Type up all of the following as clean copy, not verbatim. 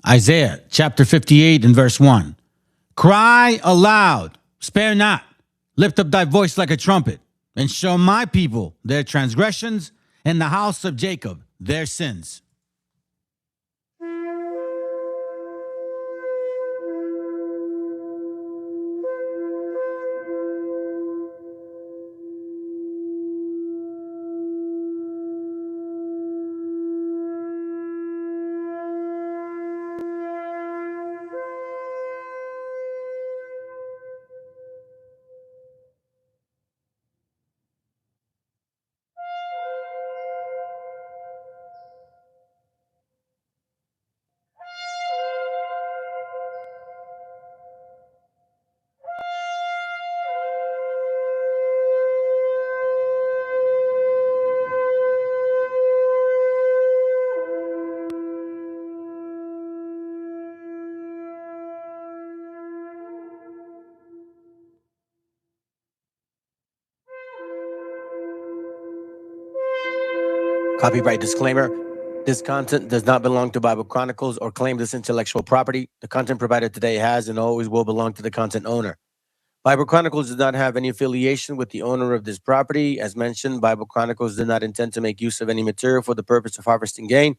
Isaiah chapter 58 and verse 1. Cry aloud, spare not, lift up thy voice like a trumpet, and show my people their transgressions, and the house of Jacob their sins. Copyright disclaimer. This content does not belong to Bible Chronicles or claim this intellectual property. The content provided today has and always will belong to the content owner. Bible Chronicles does not have any affiliation with the owner of this property. As mentioned, Bible Chronicles did not intend to make use of any material for the purpose of harvesting gain.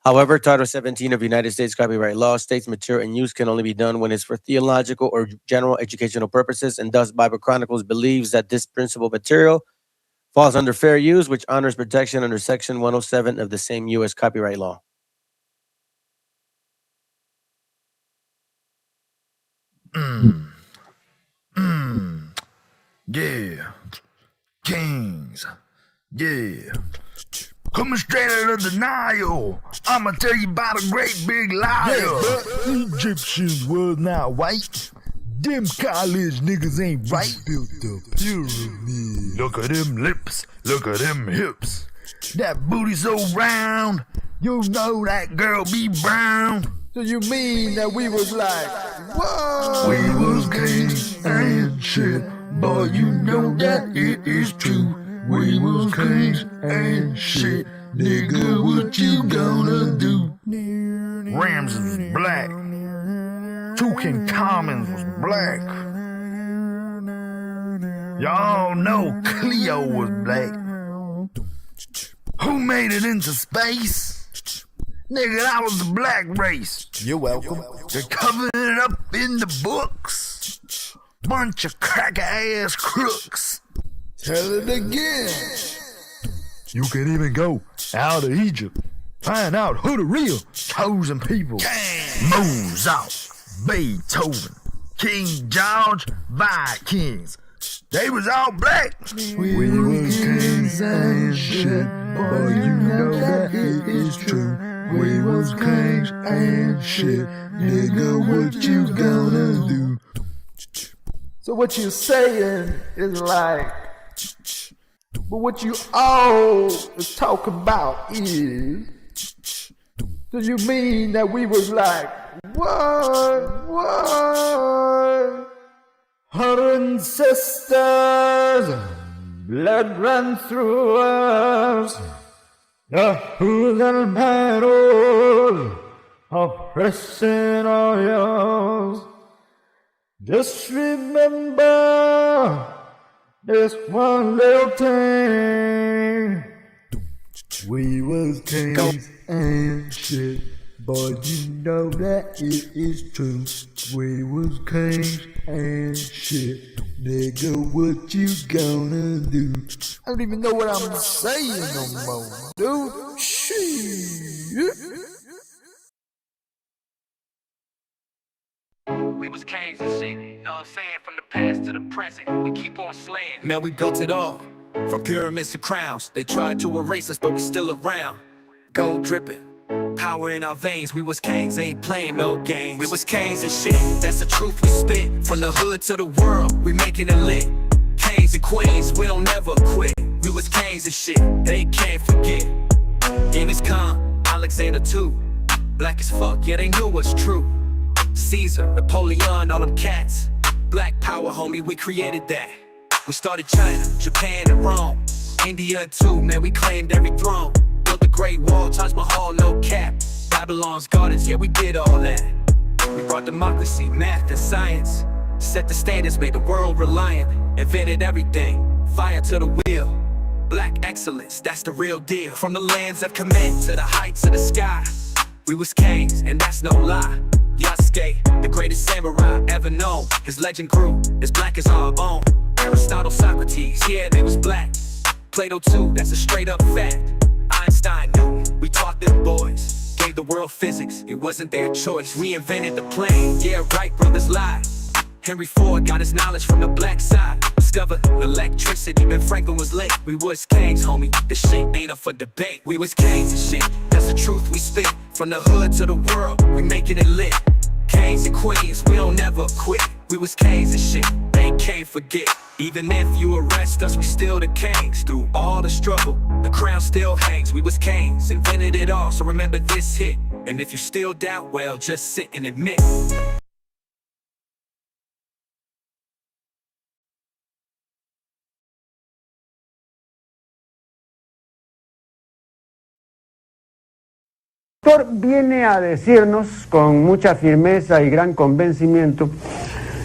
However, Title 17 of United States copyright law states material and use can only be done when it's for theological or general educational purposes, and thus Bible Chronicles believes that this principal material falls under fair use, which honors protection under Section 107 of the same U.S. copyright law. Yeah. Kings. Yeah. Coming straight out of the Nile. I'ma tell you about a great big liar. Yeah, but Egyptians was not white. Them college niggas ain't right. Built the pyramid. Look at them lips. Look at them hips. That booty so round. You know that girl be brown. So you mean that we was like, whoa? We was kings and shit. Boy, you know that it is true. We was kings and shit. Nigga, what you gonna do? Ramses was black. Tutankhamun was black. Y'all know Cleo was black. Who made it into space? Nigga, that was the black race. You're welcome. They're covering it up in the books. Bunch of cracker-ass crooks. Tell it again. You can even go out of Egypt, find out who the real chosen people. Mozart, Beethoven, King George, Vikings. They was all black. We was kings and shit. Boy, you know that it is true. We was kings and shit. Nigga, what you gonna do? So what you saying is like, but what you all talk about is, do you mean that we was like, what? Her sisters, blood ran through us, the whole and battle of pressing oils. Just remember this one little thing. We was kings and shit. Boy, you know that it is true. We was kings and shit. Nigga, what you gonna do? I don't even know what I'm saying no more, dude. Shit. We was kings and shit, you know what I'm saying? From the past to the present, we keep on slaying. Man, we built it all, from pyramids to crowns. They tried to erase us, but we still around. Gold dripping, power in our veins. We was kings, ain't playing no games. We was kings and shit, that's the truth we spit. From the hood to the world, we making it lit. Kings and queens, we don't never quit. We was kings and shit, they can't forget. Genghis Khan, Alexander too. Black as fuck, yeah, they knew what's true. Caesar, Napoleon, all them cats. Black power, homie, we created that. We started China, Japan, and Rome. India too, man, we claimed every throne. Built the Great Wall, Taj Mahal, no cap. Babylon's gardens, yeah, we did all that. We brought democracy, math, and science. Set the standards, made the world reliant. Invented everything, fire to the wheel. Black excellence, that's the real deal. From the lands of command to the heights of the sky, we was kings, and that's no lie. Yasuke, the greatest samurai ever known. His legend grew, as black as our own. Aristotle, Socrates, yeah, they was black. Plato too, that's a straight up fact. Einstein, Newton, we taught them boys. Gave the world physics, it wasn't their choice. We invented the plane, yeah, Wright brothers lied. Henry Ford got his knowledge from the black side. Discovered electricity, Ben Franklin was late. We was kings, homie, this shit ain't up for debate. We was kings and shit, that's the truth we spit. From the hood to the world, we making it lit. Kings and queens, we don't never quit. We was kings and shit, they can't forget. Even if you arrest us, we still the kings. Through all the struggle, the crown still hangs. We was kings, invented it all, so remember this hit. And if you still doubt, well, just sit and admit. El autor viene a decirnos con mucha firmeza y gran convencimiento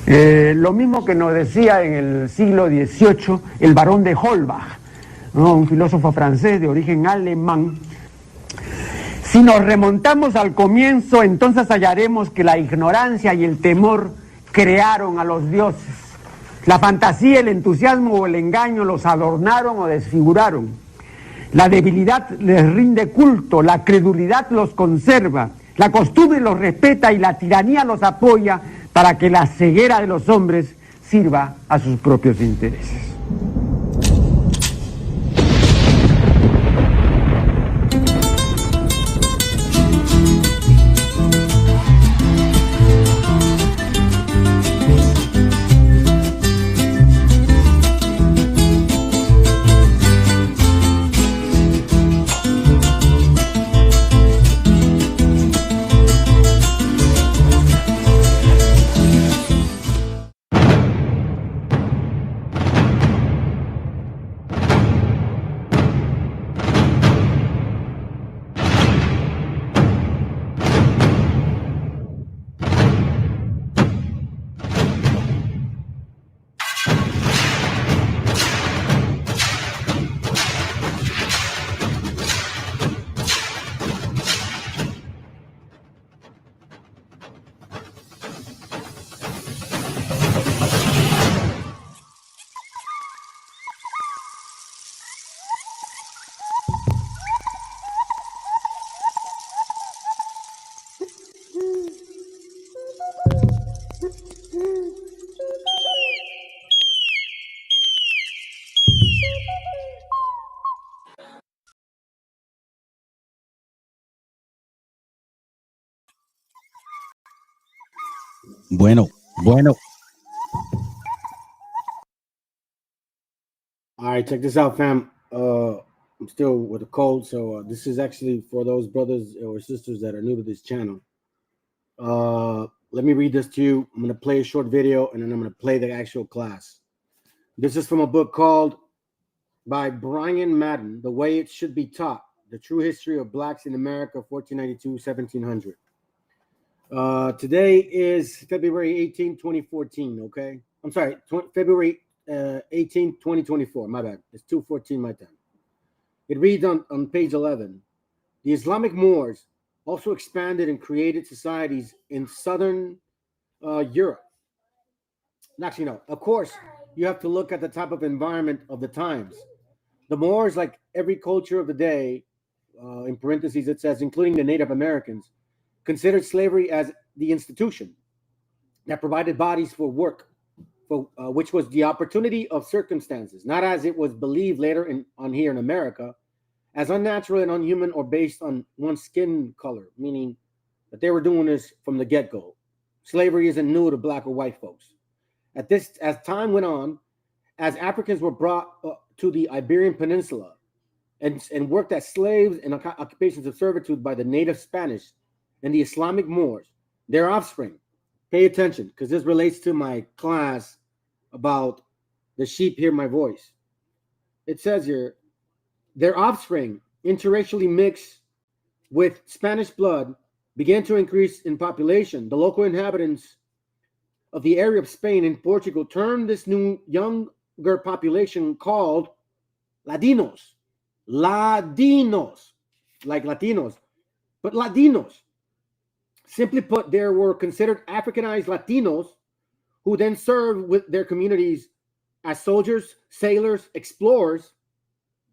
lo mismo que nos decía en el siglo XVIII el barón de Holbach, ¿no? Un filósofo francés de origen alemán. Si nos remontamos al comienzo, entonces hallaremos que la ignorancia y el temor crearon a los dioses. La fantasía, el entusiasmo o el engaño los adornaron o desfiguraron. La debilidad les rinde culto, la credulidad los conserva, la costumbre los respeta y la tiranía los apoya para que la ceguera de los hombres sirva a sus propios intereses. Bueno. All right, check this out, fam. I'm still with a cold, so this is actually for those brothers or sisters that are new to this channel. Let me read this to you. I'm going to play a short video, and then I'm going to play the actual class. This is from a book called by Brian Madden, The Way It Should Be Taught, The True History of Blacks in America, 1492-1700. Today is February 18, 2014, okay? I'm sorry, February 18, 2024, my bad. It's 2:14 my time. It reads on page 11. The Islamic Moors also expanded and created societies in southern Europe. Actually, no. Of course, you have to look at the type of environment of the times. The Moors, like every culture of the day, in parentheses it says, including the Native Americans, considered slavery as the institution that provided bodies for work, which was the opportunity of circumstances, not as it was believed later on here in America, as unnatural and unhuman or based on one's skin color, meaning that they were doing this from the get-go. Slavery isn't new to black or white folks. As time went on, as Africans were brought to the Iberian Peninsula and worked as slaves in occupations of servitude by the native Spanish and the Islamic Moors, their offspring, pay attention, because this relates to my class about the sheep hear my voice. It says here, their offspring interracially mixed with Spanish blood began to increase in population. The local inhabitants of the area of Spain and Portugal termed this new younger population called Ladinos. Ladinos, like Latinos, but Ladinos. Simply put, there were considered Africanized Latinos who then served with their communities as soldiers, sailors, explorers,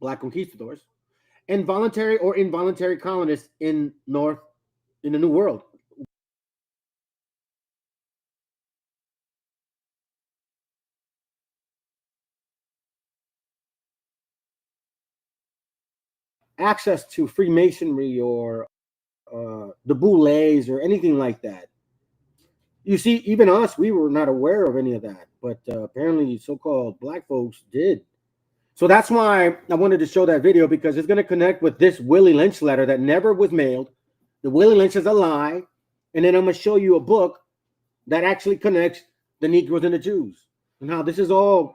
black conquistadors, and voluntary or involuntary colonists in the New World. Access to Freemasonry or the Boulets or anything like that. You see, even us, we were not aware of any of that, but apparently so-called black folks did. So that's why I wanted to show that video, because it's going to connect with this Willie Lynch letter that never was mailed. The Willie Lynch is a lie. And then I'm going to show you a book that actually connects the Negroes and the Jews. And how this is all,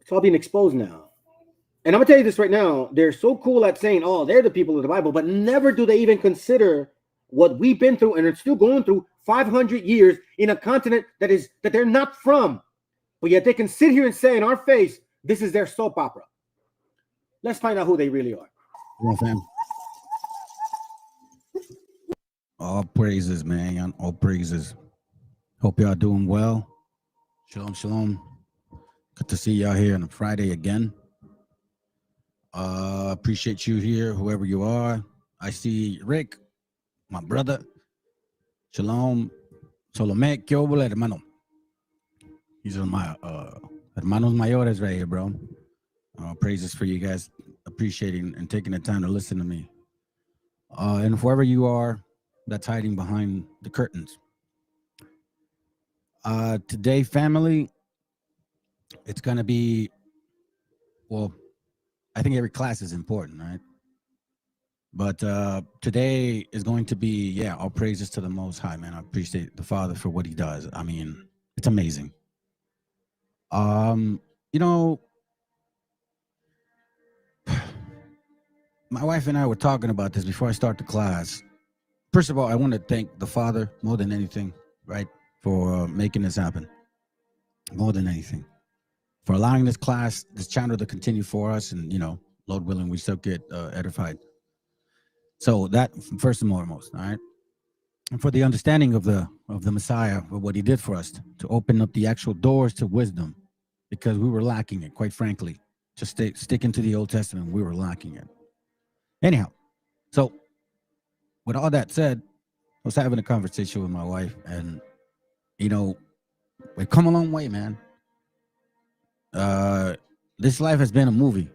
it's all being exposed now. And I'm going to tell you this right now. They're so cool at saying, oh, they're the people of the Bible, but never do they even consider what we've been through and are still going through 500 years in a continent that they're not from. But yet they can sit here and say in our face, this is their soap opera. Let's find out who they really are. Come on, fam. All praises, man. All praises. Hope y'all doing well. Shalom, shalom. Good to see y'all here on a Friday again. Appreciate you here, whoever you are. I see Rick, my brother. Shalom. Solomé, ¿qué hubo, hermano? These are my hermanos mayores right here, bro. Praises for you guys appreciating and taking the time to listen to me. And whoever you are that's hiding behind the curtains. Today, family, it's going to be, well, I think every class is important, right? But today is going to be, all praises to the Most High, man. I appreciate the Father for what he does. I mean, it's amazing. You know, my wife and I were talking about this before I start the class. First of all, I want to thank the Father more than anything, right, for making this happen. More than anything. For allowing this class, this channel to continue for us, and, you know, Lord willing, we still get edified. So that first and foremost, all right? And for the understanding of the Messiah, of what he did for us, to open up the actual doors to wisdom, because we were lacking it, quite frankly. Just sticking to the Old Testament, we were lacking it. Anyhow, so with all that said, I was having a conversation with my wife, and, you know, we've come a long way, man. This life has been a movie,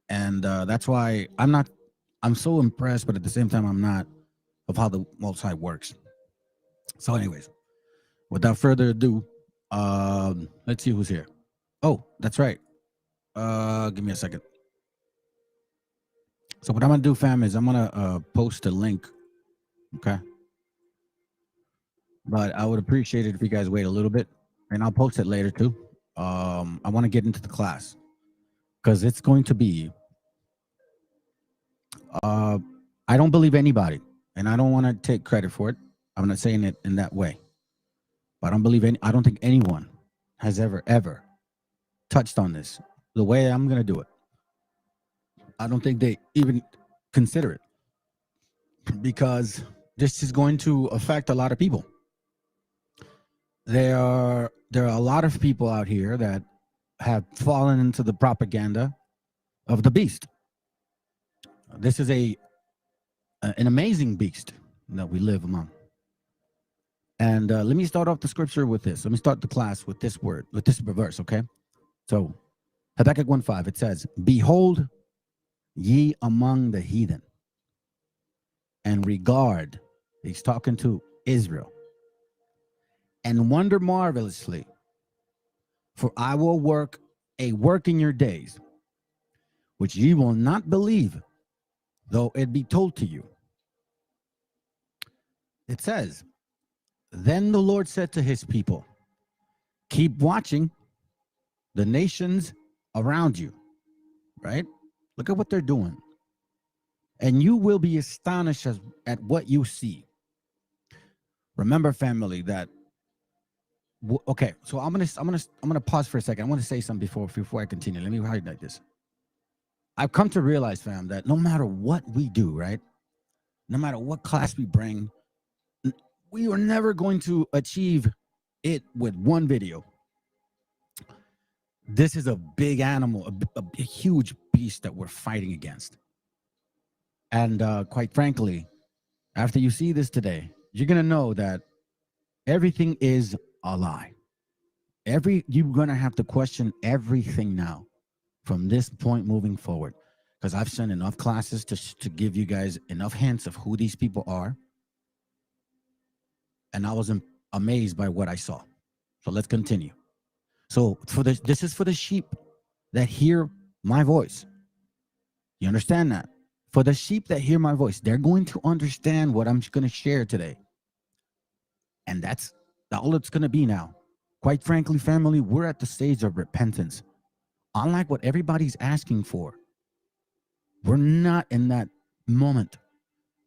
and that's why I'm so impressed, but at the same time, I'm not, of how the Most High works. So anyways, without further ado, let's see who's here. Oh, that's right. Give me a second. So what I'm gonna do, fam, is I'm gonna post a link. Okay. But I would appreciate it if you guys wait a little bit, and I'll post it later too. I want to get into the class because it's going to be. I don't believe anybody, and I don't want to take credit for it. I'm not saying it in that way, but I don't think anyone has ever touched on this the way I'm gonna do it. I don't think they even consider it, because this is going to affect a lot of people. There are a lot of people out here that have fallen into the propaganda of the beast. This is an amazing beast that we live among. And let me start off the scripture with this. Let me start the class with this word, with this verse, okay? So Habakkuk 1:5, it says, "Behold ye among the heathen, and regard," he's talking to Israel, "and wonder marvelously, for I will work a work in your days, which ye will not believe, though it be told to you." It says, "Then the Lord said to his people, keep watching the nations around you," right? Look at what they're doing. and you will be astonished at what you see. Remember, family, that okay. So I'm gonna pause for a second. I want to say something before I continue. Let me highlight this. I've come to realize, fam, that no matter what we do, right? No matter what class we bring, we are never going to achieve it with one video. This is a big animal, a huge beast that we're fighting against. And quite frankly, after you see this today, you're going to know that everything is a lie. You're going to have to question everything now from this point moving forward. Because I've sent enough classes to give you guys enough hints of who these people are. And I was amazed by what I saw. So let's continue. So this is for the sheep that hear my voice. You understand that? For the sheep that hear my voice, they're going to understand what I'm going to share today. And that's all it's going to be now. Quite frankly, family, we're at the stage of repentance. Unlike what everybody's asking for, we're not in that moment.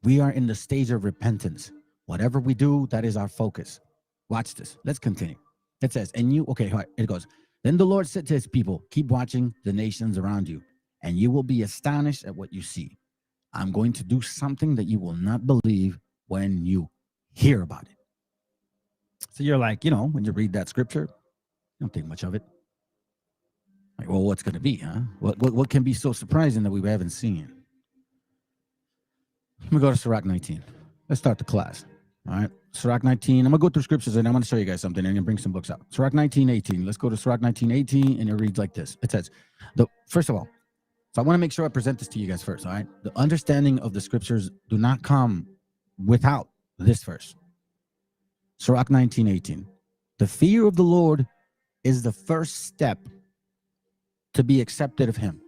We are in the stage of repentance. Whatever we do, that is our focus. Watch this. Let's continue. It says, it goes. Then the Lord said to his people, keep watching the nations around you, and you will be astonished at what you see. I'm going to do something that you will not believe when you hear about it. So you're like, when you read that scripture, you don't think much of it. Like, well, what's going to be, huh? What can be so surprising that we haven't seen? Let me go to Sirach 19. Let's start the class. All right. Sirach 19. I'm going to go through scriptures and I'm going to show you guys something. And I'm going to bring some books out. Sirach 19:18. Let's go to Sirach 19:18. And it reads like this. It says, first of all, so I want to make sure I present this to you guys first. All right. The understanding of the scriptures do not come without this verse. Sirach 19:18. The fear of the Lord is the first step to be accepted of him.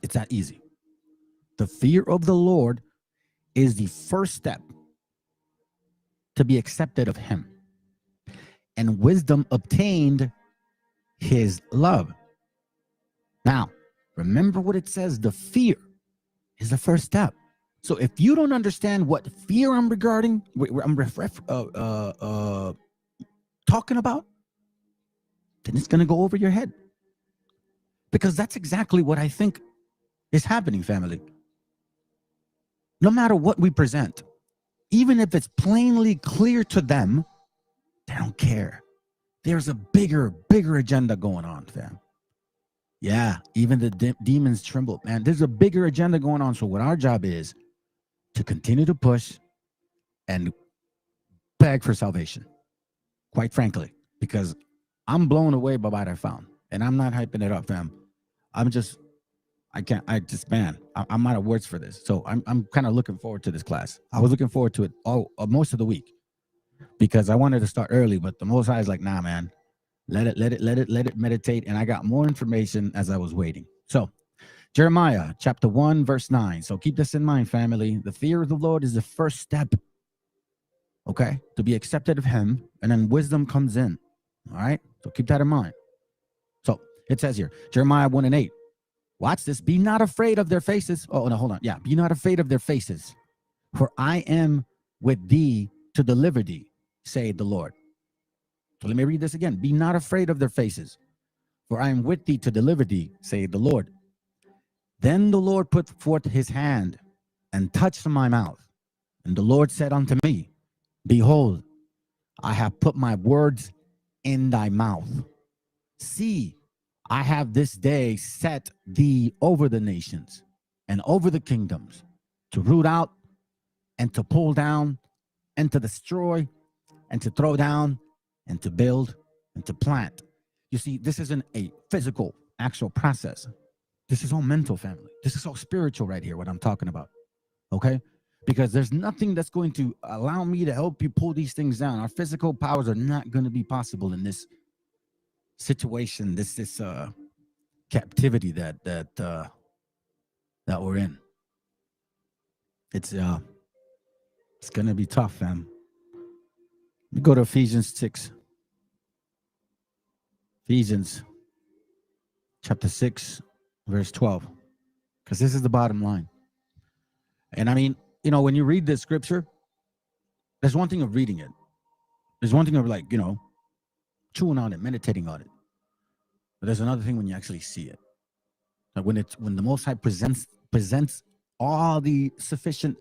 It's that easy. The fear of the Lord is the first step to be accepted of him. And wisdom obtained his love. Now, remember what it says, the fear is the first step. So if you don't understand what fear I'm talking about, then it's going to go over your head. Because that's exactly what I think is happening, family. No matter what we present, even if it's plainly clear to them, they don't care. There's a bigger agenda going on, fam. Yeah, even the demons tremble, man. There's a bigger agenda going on. So what our job is to continue to push and beg for salvation, quite frankly, because I'm blown away by what I found. And I'm not hyping it up, fam. I'm out of words for this. So I'm kind of looking forward to this class. I was looking forward to it most of the week because I wanted to start early, but the Most High is like, nah, man, let it meditate. And I got more information as I was waiting. So Jeremiah chapter 1, verse 9. So keep this in mind, family. The fear of the Lord is the first step, okay, to be accepted of him. And then wisdom comes in. All right. So keep that in mind. So it says here, Jeremiah 1:8. Watch this. Be not afraid of their faces. Oh, no, hold on. Yeah. Be not afraid of their faces, for I am with thee to deliver thee, saith the Lord. So let me read this again. Be not afraid of their faces, for I am with thee to deliver thee, saith the Lord. Then the Lord put forth his hand and touched my mouth. And the Lord said unto me, behold, I have put my words in thy mouth. See, I have this day set thee over the nations and over the kingdoms, to root out and to pull down and to destroy and to throw down and to build and to plant. You see, this isn't a physical, actual process. This is all mental, family. This is all spiritual right here, what I'm talking about, okay? Because there's nothing that's going to allow me to help you pull these things down. Our physical powers are not going to be possible in this situation, this captivity that we're in. It's gonna be tough, fam. Let me go to Ephesians 6. Ephesians chapter 6, verse 12. because this is the bottom line. And I mean, you know, when you read this scripture, there's one thing of reading it. There's one thing of like, you know, chewing on it, meditating on it. But there's another thing when you actually see it. Like when the Most High presents all the sufficient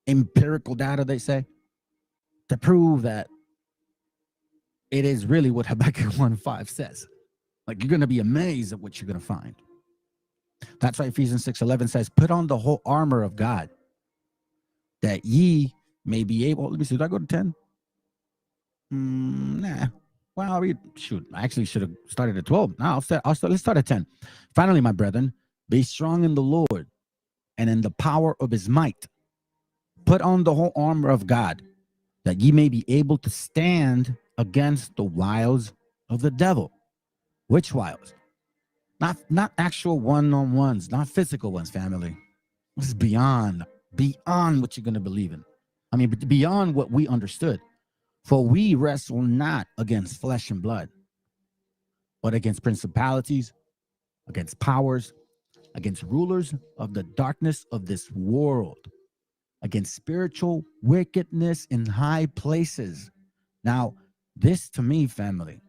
empirical data, they say, to prove that it is really what Habakkuk 1:5 says. Like, you're going to be amazed at what you're going to find. That's why Ephesians 6:11 says, put on the whole armor of God, that ye may be able. Let me see, did I go to 10? Nah. Well, I actually should have started at 12. Now let's start at 10. Finally, my brethren, be strong in the Lord and in the power of his might. Put on the whole armor of God, that ye may be able to stand against the wiles of the devil. Which wiles? Not actual one-on-ones, not physical ones, family. This is beyond what you're going to believe in. I mean, beyond what we understood. For we wrestle not against flesh and blood, but against principalities, against powers, against rulers of the darkness of this world, against spiritual wickedness in high places. Now, this to me, family,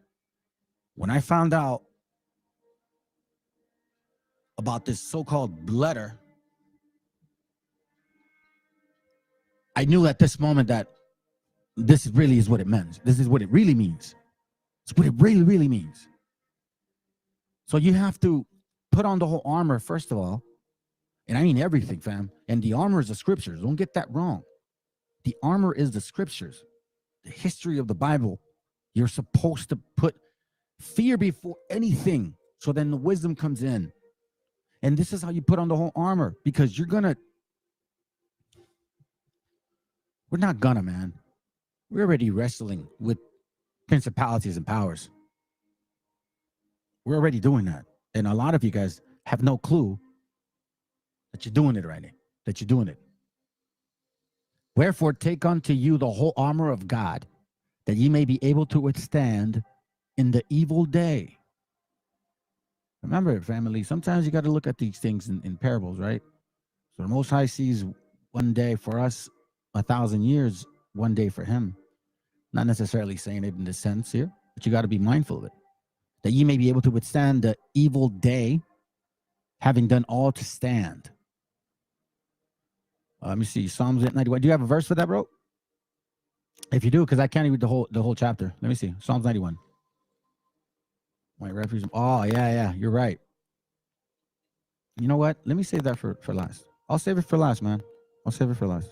when I found out about this so-called letter, I knew at this moment that this really is what it meant. This is what it really means. It's what it really, really means. So you have to put on the whole armor, first of all. And I mean everything, fam. And the armor is the scriptures. Don't get that wrong. The armor is the scriptures. The history of the Bible. You're supposed to put fear before anything. So then the wisdom comes in. And this is how you put on the whole armor. Because we're not, man. We're already wrestling with principalities and powers. We're already doing that. And a lot of you guys have no clue that you're doing it right now, that you're doing it. Wherefore, take unto you the whole armor of God, that ye may be able to withstand in the evil day. Remember, family, sometimes you got to look at these things in parables, right? So the Most High sees one day for us, 1,000 years, one day for him. Not necessarily saying it in this sense here, but you got to be mindful of it. That ye may be able to withstand the evil day, having done all to stand. Let me see, Psalms 91. Do you have a verse for that, bro? If you do, because I can't read the whole chapter. Let me see, Psalms 91. My refuge. Oh, yeah, you're right. You know what? Let me save that for last. I'll save it for last, man. I'll save it for last.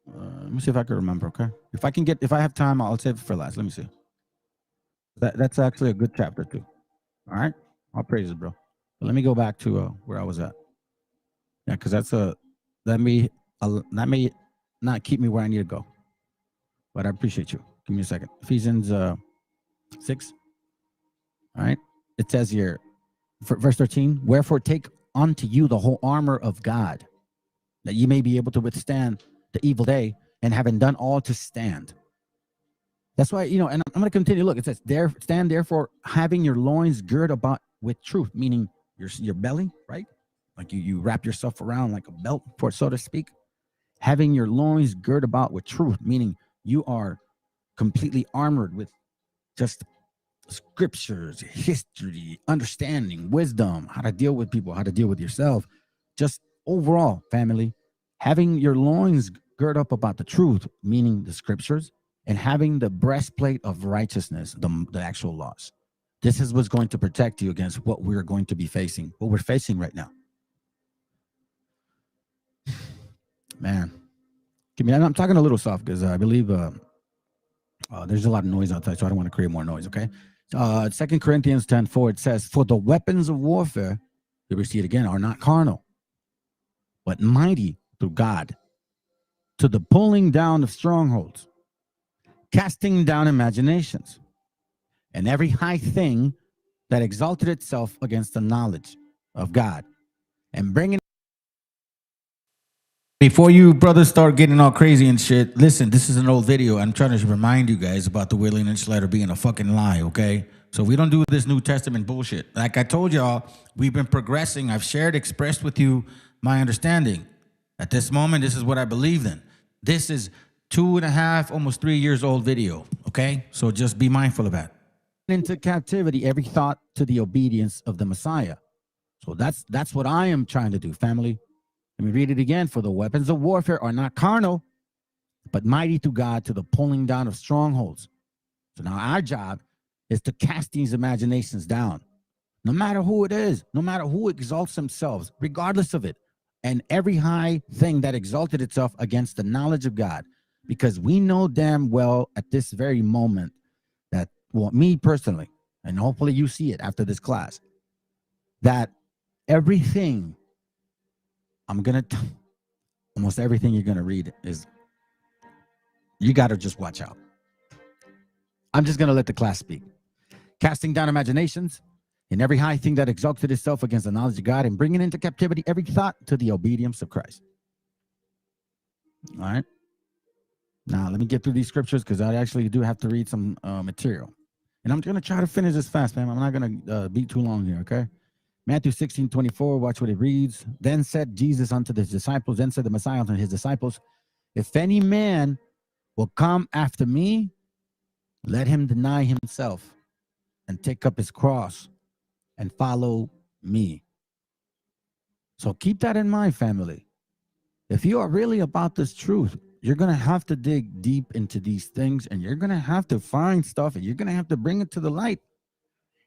Let me see if I can remember, okay? If I have time, I'll save it for last. Let me see. That's actually a good chapter too. All right? I'll praise it, bro. But let me go back to where I was at. Yeah, because that may not keep me where I need to go. But I appreciate you. Give me a second. Ephesians 6. All right? It says here, verse 13, wherefore take unto you the whole armor of God, that ye may be able to withstand the evil day, and having done all to stand. That's why, and I'm going to continue. Look, it says, stand therefore, having your loins girt about with truth, meaning your belly, right? Like you wrap yourself around like a belt, for so to speak. Having your loins girt about with truth, meaning you are completely armored with just scriptures, history, understanding, wisdom, how to deal with people, how to deal with yourself. Just overall, family, having your loins girt up about the truth, meaning the scriptures, and having the breastplate of righteousness, the actual laws. This is what's going to protect you against what we're going to be facing, what we're facing right now. Man, I'm talking a little soft because I believe there's a lot of noise outside, so I don't want to create more noise, okay? 2 Corinthians 10:4, it says, for the weapons of warfare, here we see it again, are not carnal, but mighty through God, to the pulling down of strongholds, casting down imaginations, and every high thing that exalted itself against the knowledge of God, and bringing. Before you brothers start getting all crazy and shit, listen, this is an old video. I'm trying to remind you guys about the Willie Lynch letter being a fucking lie, okay? So we don't do this New Testament bullshit. Like I told y'all, we've been progressing. I've shared, expressed with you my understanding. At this moment, this is what I believe in. This is 2.5, almost 3 years old video, okay? So just be mindful of that. Into captivity every thought to the obedience of the Messiah. So that's what I am trying to do, family. Let me read it again. For the weapons of warfare are not carnal, but mighty to God to the pulling down of strongholds. So now our job is to cast these imaginations down, no matter who it is, no matter who exalts themselves, regardless of it, and every high thing that exalted itself against the knowledge of God, because we know damn well at this very moment that, well, me personally, and hopefully you see it after this class, that everything almost everything you're going to read is, you got to just watch out. I'm just going to let the class speak. Casting down imaginations and every high thing that exalted itself against the knowledge of God, and bringing into captivity every thought to the obedience of Christ. All right. Now, let me get through these scriptures because I actually do have to read some material. And I'm going to try to finish this fast, man. I'm not going to be too long here, okay? Matthew 16:24, watch what it reads. Then said Jesus unto his disciples, then said the Messiah unto his disciples, if any man will come after me, let him deny himself and take up his cross and follow me. So keep that in mind, family. If you are really about this truth, you're going to have to dig deep into these things, and you're going to have to find stuff, and you're going to have to bring it to the light.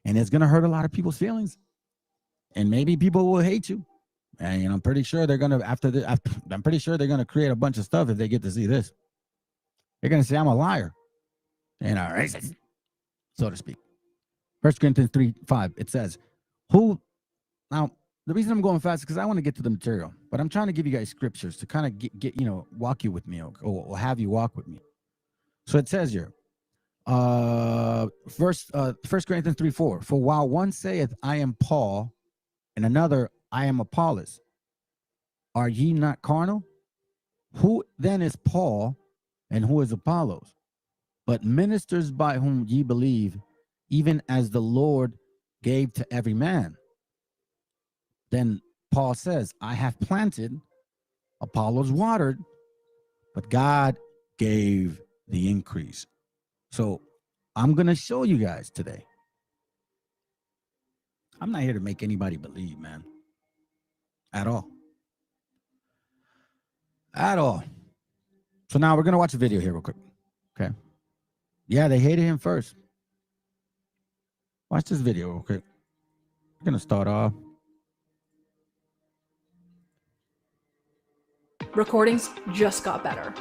And it's going to hurt a lot of people's feelings. And maybe people will hate you. And I'm pretty sure they're going to, I'm pretty sure they're going to create a bunch of stuff if they get to see this. They're going to say, I'm a liar and a racist, so to speak. 1 Corinthians 3:5, it says, now, the reason I'm going fast is because I want to get to the material, but I'm trying to give you guys scriptures to kind of get walk you with me, or have you walk with me. So it says here, 1 Corinthians 3:4, for while one saith, I am Paul, and another, I am Apollos, are ye not carnal? Who then is Paul, and who is Apollos? But ministers by whom ye believe, even as the Lord gave to every man. Then Paul says, I have planted, Apollos watered, but God gave the increase. So I'm going to show you guys today. I'm not here to make anybody believe, man. At all. At all. So now we're going to watch a video here real quick. Okay. Yeah, they hated him first. Watch this video real quick. We're going to start off. Recordings just got better.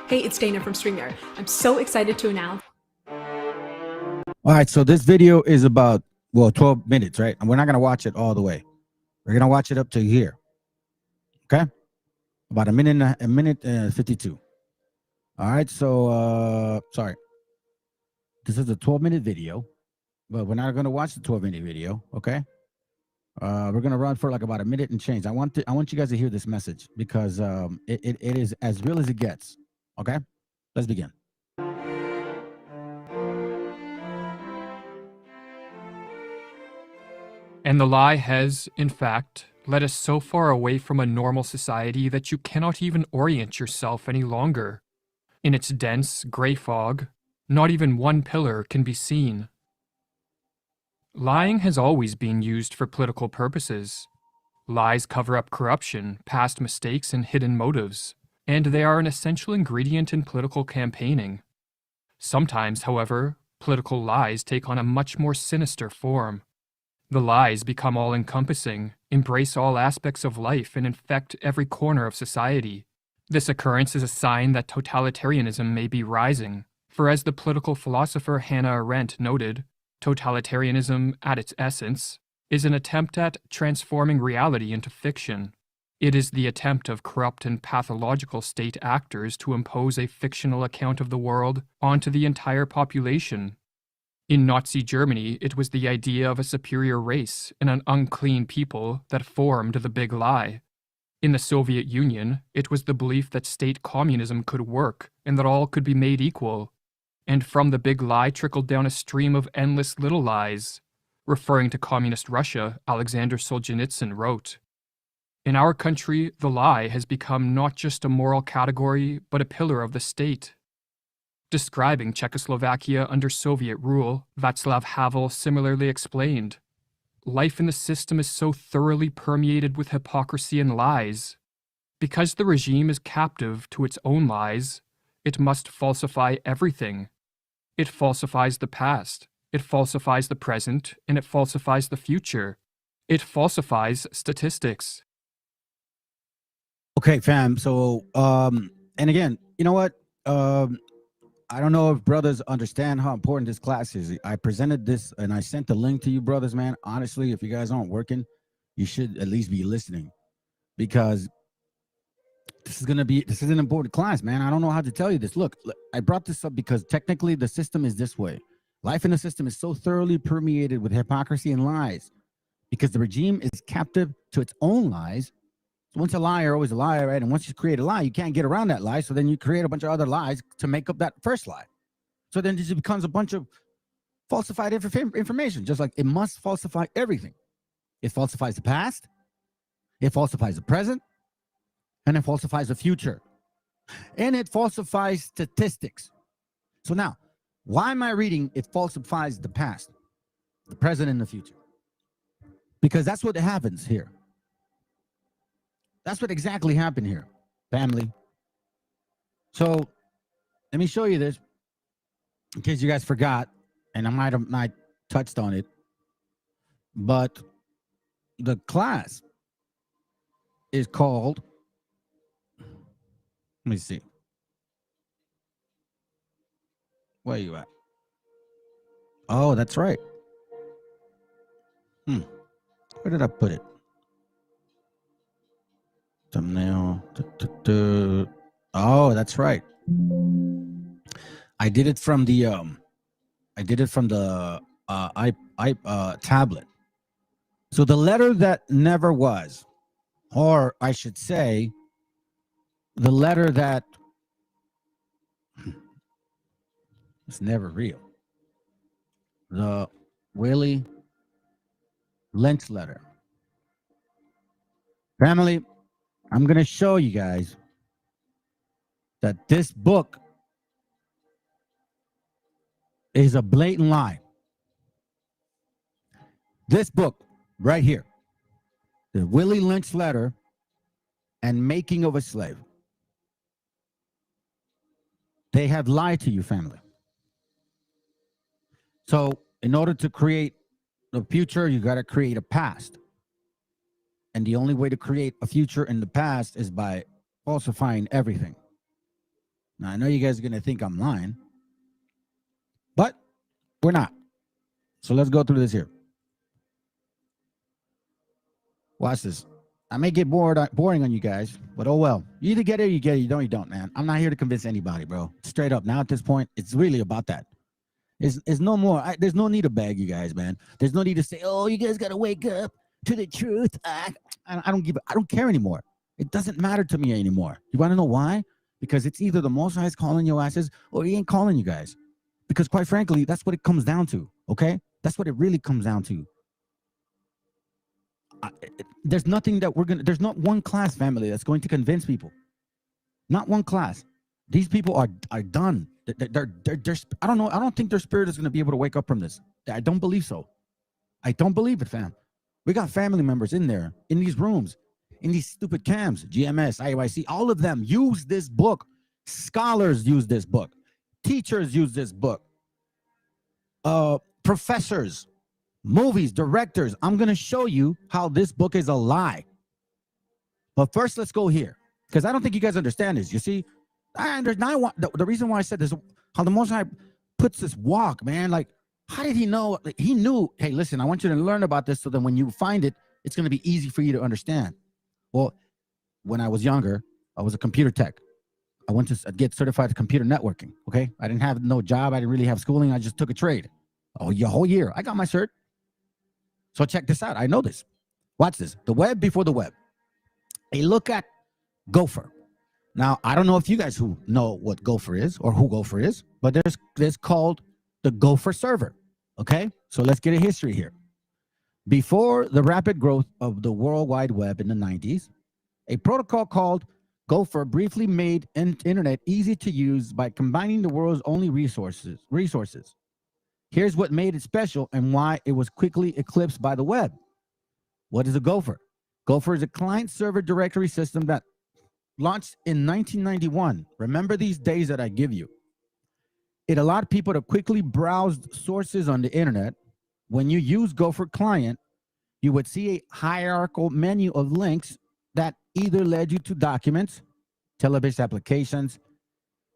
Hey, it's Dana from StreamYard. I'm so excited to announce. All right, so this video is about, 12 minutes, right? And we're not going to watch it all the way. We're going to watch it up to here. Okay? About a minute 52. All right, so, sorry. This is a 12-minute video, but we're not going to watch the 12-minute video, okay? We're going to run for like about a minute and change. I want you guys to hear this message because it is as real as it gets, okay? Let's begin. And the lie has, in fact, led us so far away from a normal society that you cannot even orient yourself any longer. In its dense, gray fog, not even one pillar can be seen. Lying has always been used for political purposes. Lies cover up corruption, past mistakes, and hidden motives, and they are an essential ingredient in political campaigning. Sometimes, however, political lies take on a much more sinister form. The lies become all-encompassing, embrace all aspects of life, and infect every corner of society. This occurrence is a sign that totalitarianism may be rising, for as the political philosopher Hannah Arendt noted, totalitarianism, at its essence, is an attempt at transforming reality into fiction. It is the attempt of corrupt and pathological state actors to impose a fictional account of the world onto the entire population. In Nazi Germany, it was the idea of a superior race and an unclean people that formed the big lie. In the Soviet Union, it was the belief that state communism could work and that all could be made equal. And from the big lie trickled down a stream of endless little lies. Referring to communist Russia, Alexander Solzhenitsyn wrote, "In our country, the lie has become not just a moral category, but a pillar of the state." Describing Czechoslovakia under Soviet rule, Václav Havel similarly explained, "Life in the system is so thoroughly permeated with hypocrisy and lies. Because the regime is captive to its own lies, it must falsify everything. It falsifies the past, it falsifies the present, and it falsifies the future. It falsifies statistics." Okay, fam. So, and again, you know what? I don't know if brothers understand how important this class is. I presented this and I sent the link to you, brothers, man. Honestly, if you guys aren't working, you should at least be listening, because this is an important class, man. I don't know how to tell you this. Look, I brought this up because technically the system is this way. Life in the system is so thoroughly permeated with hypocrisy and lies because the regime is captive to its own lies. Once a liar, always a liar, right? And once you create a lie, you can't get around that lie. So then you create a bunch of other lies to make up that first lie. So then it just becomes a bunch of falsified information, just like it must falsify everything. It falsifies the past, it falsifies the present, and it falsifies the future. And it falsifies statistics. So now, why am I reading it falsifies the past, the present, and the future? Because that's what happens here. That's what exactly happened here, family. So let me show you this in case you guys forgot, and I might have not touched on it. But the class is called, let me see. Where are you at? Oh, that's right. Where did I put it? Thumbnail. Oh, that's right. I did it from the tablet. So the letter that never was, or I should say, the letter that is never real. The Willie Lynch letter. Family, I'm going to show you guys that this book is a blatant lie. This book right here, the Willie Lynch letter and Making of a Slave. They have lied to you, family. So in order to create the future, you got to create a past. And the only way to create a future in the past is by falsifying everything. Now, I know you guys are going to think I'm lying, but we're not. So let's go through this here. Watch this. I may get boring on you guys, but oh well. You either get it or you get it. You don't, man. I'm not here to convince anybody, bro. Straight up. Now at this point, it's really about that. It's no more. There's no need to beg you guys, man. There's no need to say, oh, you guys got to wake up to the truth. I don't care anymore. It doesn't matter to me anymore. You want to know why? Because it's either the Most High is calling your asses or he ain't calling you guys. Because quite frankly, that's what it comes down to. Okay? That's what it really comes down to. There's nothing that there's not one class, family, that's going to convince people. Not one class. These people are done. They're I don't know. I don't think their spirit is going to be able to wake up from this. I don't believe so. I don't believe it, fam. We got family members in there, in these rooms, in these stupid cams, GMS, IYC, all of them use this book. Scholars use this book. Teachers use this book. Professors, movies, directors. I'm going to show you how this book is a lie. But first, let's go here, because I don't think you guys understand this. You see, the reason why I said this, how the Most High puts this walk, man, like, how did he know? Like, he knew, hey, listen, I want you to learn about this so that when you find it, it's going to be easy for you to understand. Well, when I was younger, I was a computer tech. I went to get certified in computer networking, okay? I didn't have no job. I didn't really have schooling. I just took a trade. Oh, your whole year. I got my cert. So check this out. I know this. Watch this. The web before the web. A look at Gopher. Now, I don't know if you guys who know what Gopher is or who Gopher is, but there's called the Gopher server. Okay, so let's get a history here. Before the rapid growth of the World Wide Web in the 90s, a protocol called Gopher briefly made internet easy to use by combining the world's only resources. Here's what made it special and why it was quickly eclipsed by the web. What is a Gopher? Gopher is a client-server directory system that launched in 1991. Remember these days that I give you. It allowed people to quickly browse sources on the internet. When you use Gopher client, you would see a hierarchical menu of links that either led you to documents, television applications,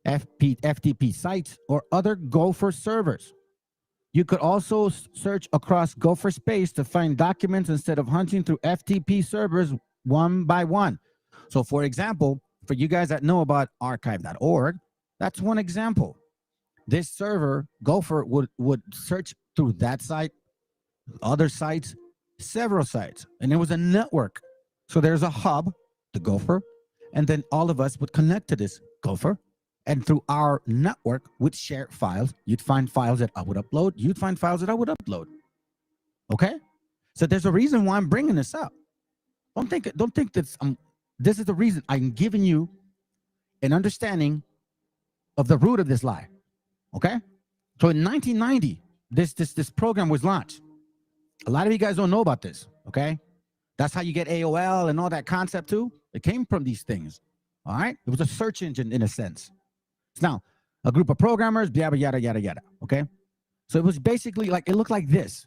FTP sites, or other Gopher servers. You could also search across Gopher space to find documents instead of hunting through FTP servers one by one. So for example, for you guys that know about archive.org, that's one example. This server, Gopher, would search through that site, other sites, several sites, and it was a network. So there's a hub, the Gopher, and then all of us would connect to this Gopher, and through our network would share files. You'd find files that I would upload. You'd find files that I would upload. Okay? So there's a reason why I'm bringing this up. Don't think that's this is the reason I'm giving you an understanding of the root of this lie. Okay? So in 1990, this program was launched. A lot of you guys don't know about this, okay? That's how you get AOL and all that concept too. It came from these things, all right? It was a search engine in a sense. It's now a group of programmers, yada, yada, yada, yada, okay? So it was basically like, it looked like this,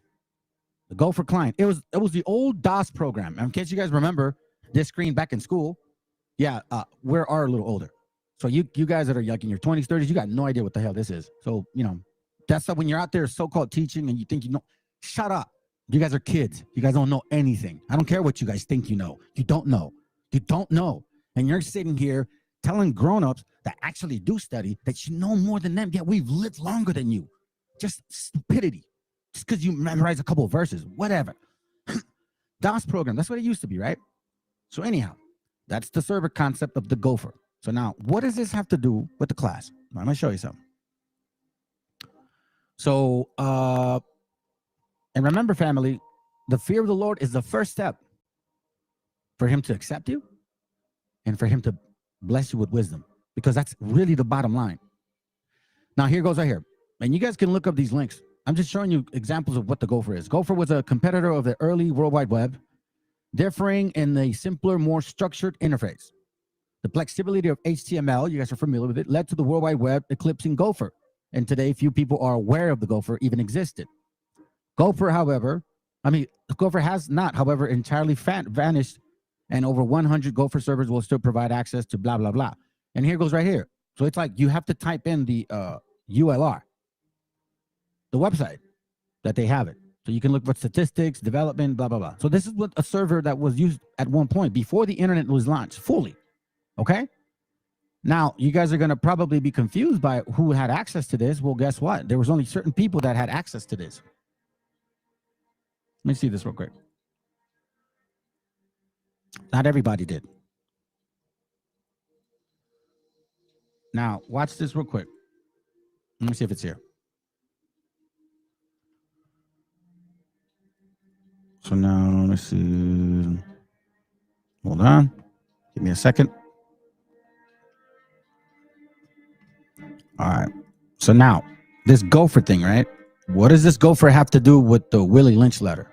the Gopher client. It was the old DOS program. In case you guys remember this screen back in school, yeah, we are a little older. So you guys that are like in your 20s, 30s, you got no idea what the hell this is. So, you know, that's when you're out there so-called teaching and you think you know, shut up. You guys are kids. You guys don't know anything. I don't care what you guys think you know. You don't know. You don't know. And you're sitting here telling grown-ups that actually do study that you know more than them. Yeah, we've lived longer than you. Just stupidity. Just because you memorize a couple of verses. Whatever. DOS program. That's what it used to be, right? So anyhow, that's the server concept of the Gopher. So now, what does this have to do with the class? I'm going to show you something. So, and remember, family, the fear of the Lord is the first step for him to accept you and for him to bless you with wisdom, because that's really the bottom line. Now, here goes right here. And you guys can look up these links. I'm just showing you examples of what the Gopher is. Gopher was a competitor of the early World Wide Web, differing in a simpler, more structured interface. The flexibility of HTML, you guys are familiar with it, led to the World Wide Web eclipsing Gopher. And today, few people are aware of the Gopher even existed. Gopher, however, Gopher has not, however, entirely vanished, and over 100 Gopher servers will still provide access to blah, blah, blah. And here goes right here. So it's like you have to type in the ULR, the website that they have it. So you can look for statistics, development, blah, blah, blah. So this is what a server that was used at one point before the internet was launched fully. Okay? Now, you guys are going to probably be confused by who had access to this. Well, guess what? There was only certain people that had access to this. Let me see this real quick. Not everybody did. Now, watch this real quick. Let me see if it's here. So now, let me see. Hold on. Give me a second. All right. So now, this Gopher thing, right? What does this Gopher have to do with the Willie Lynch letter?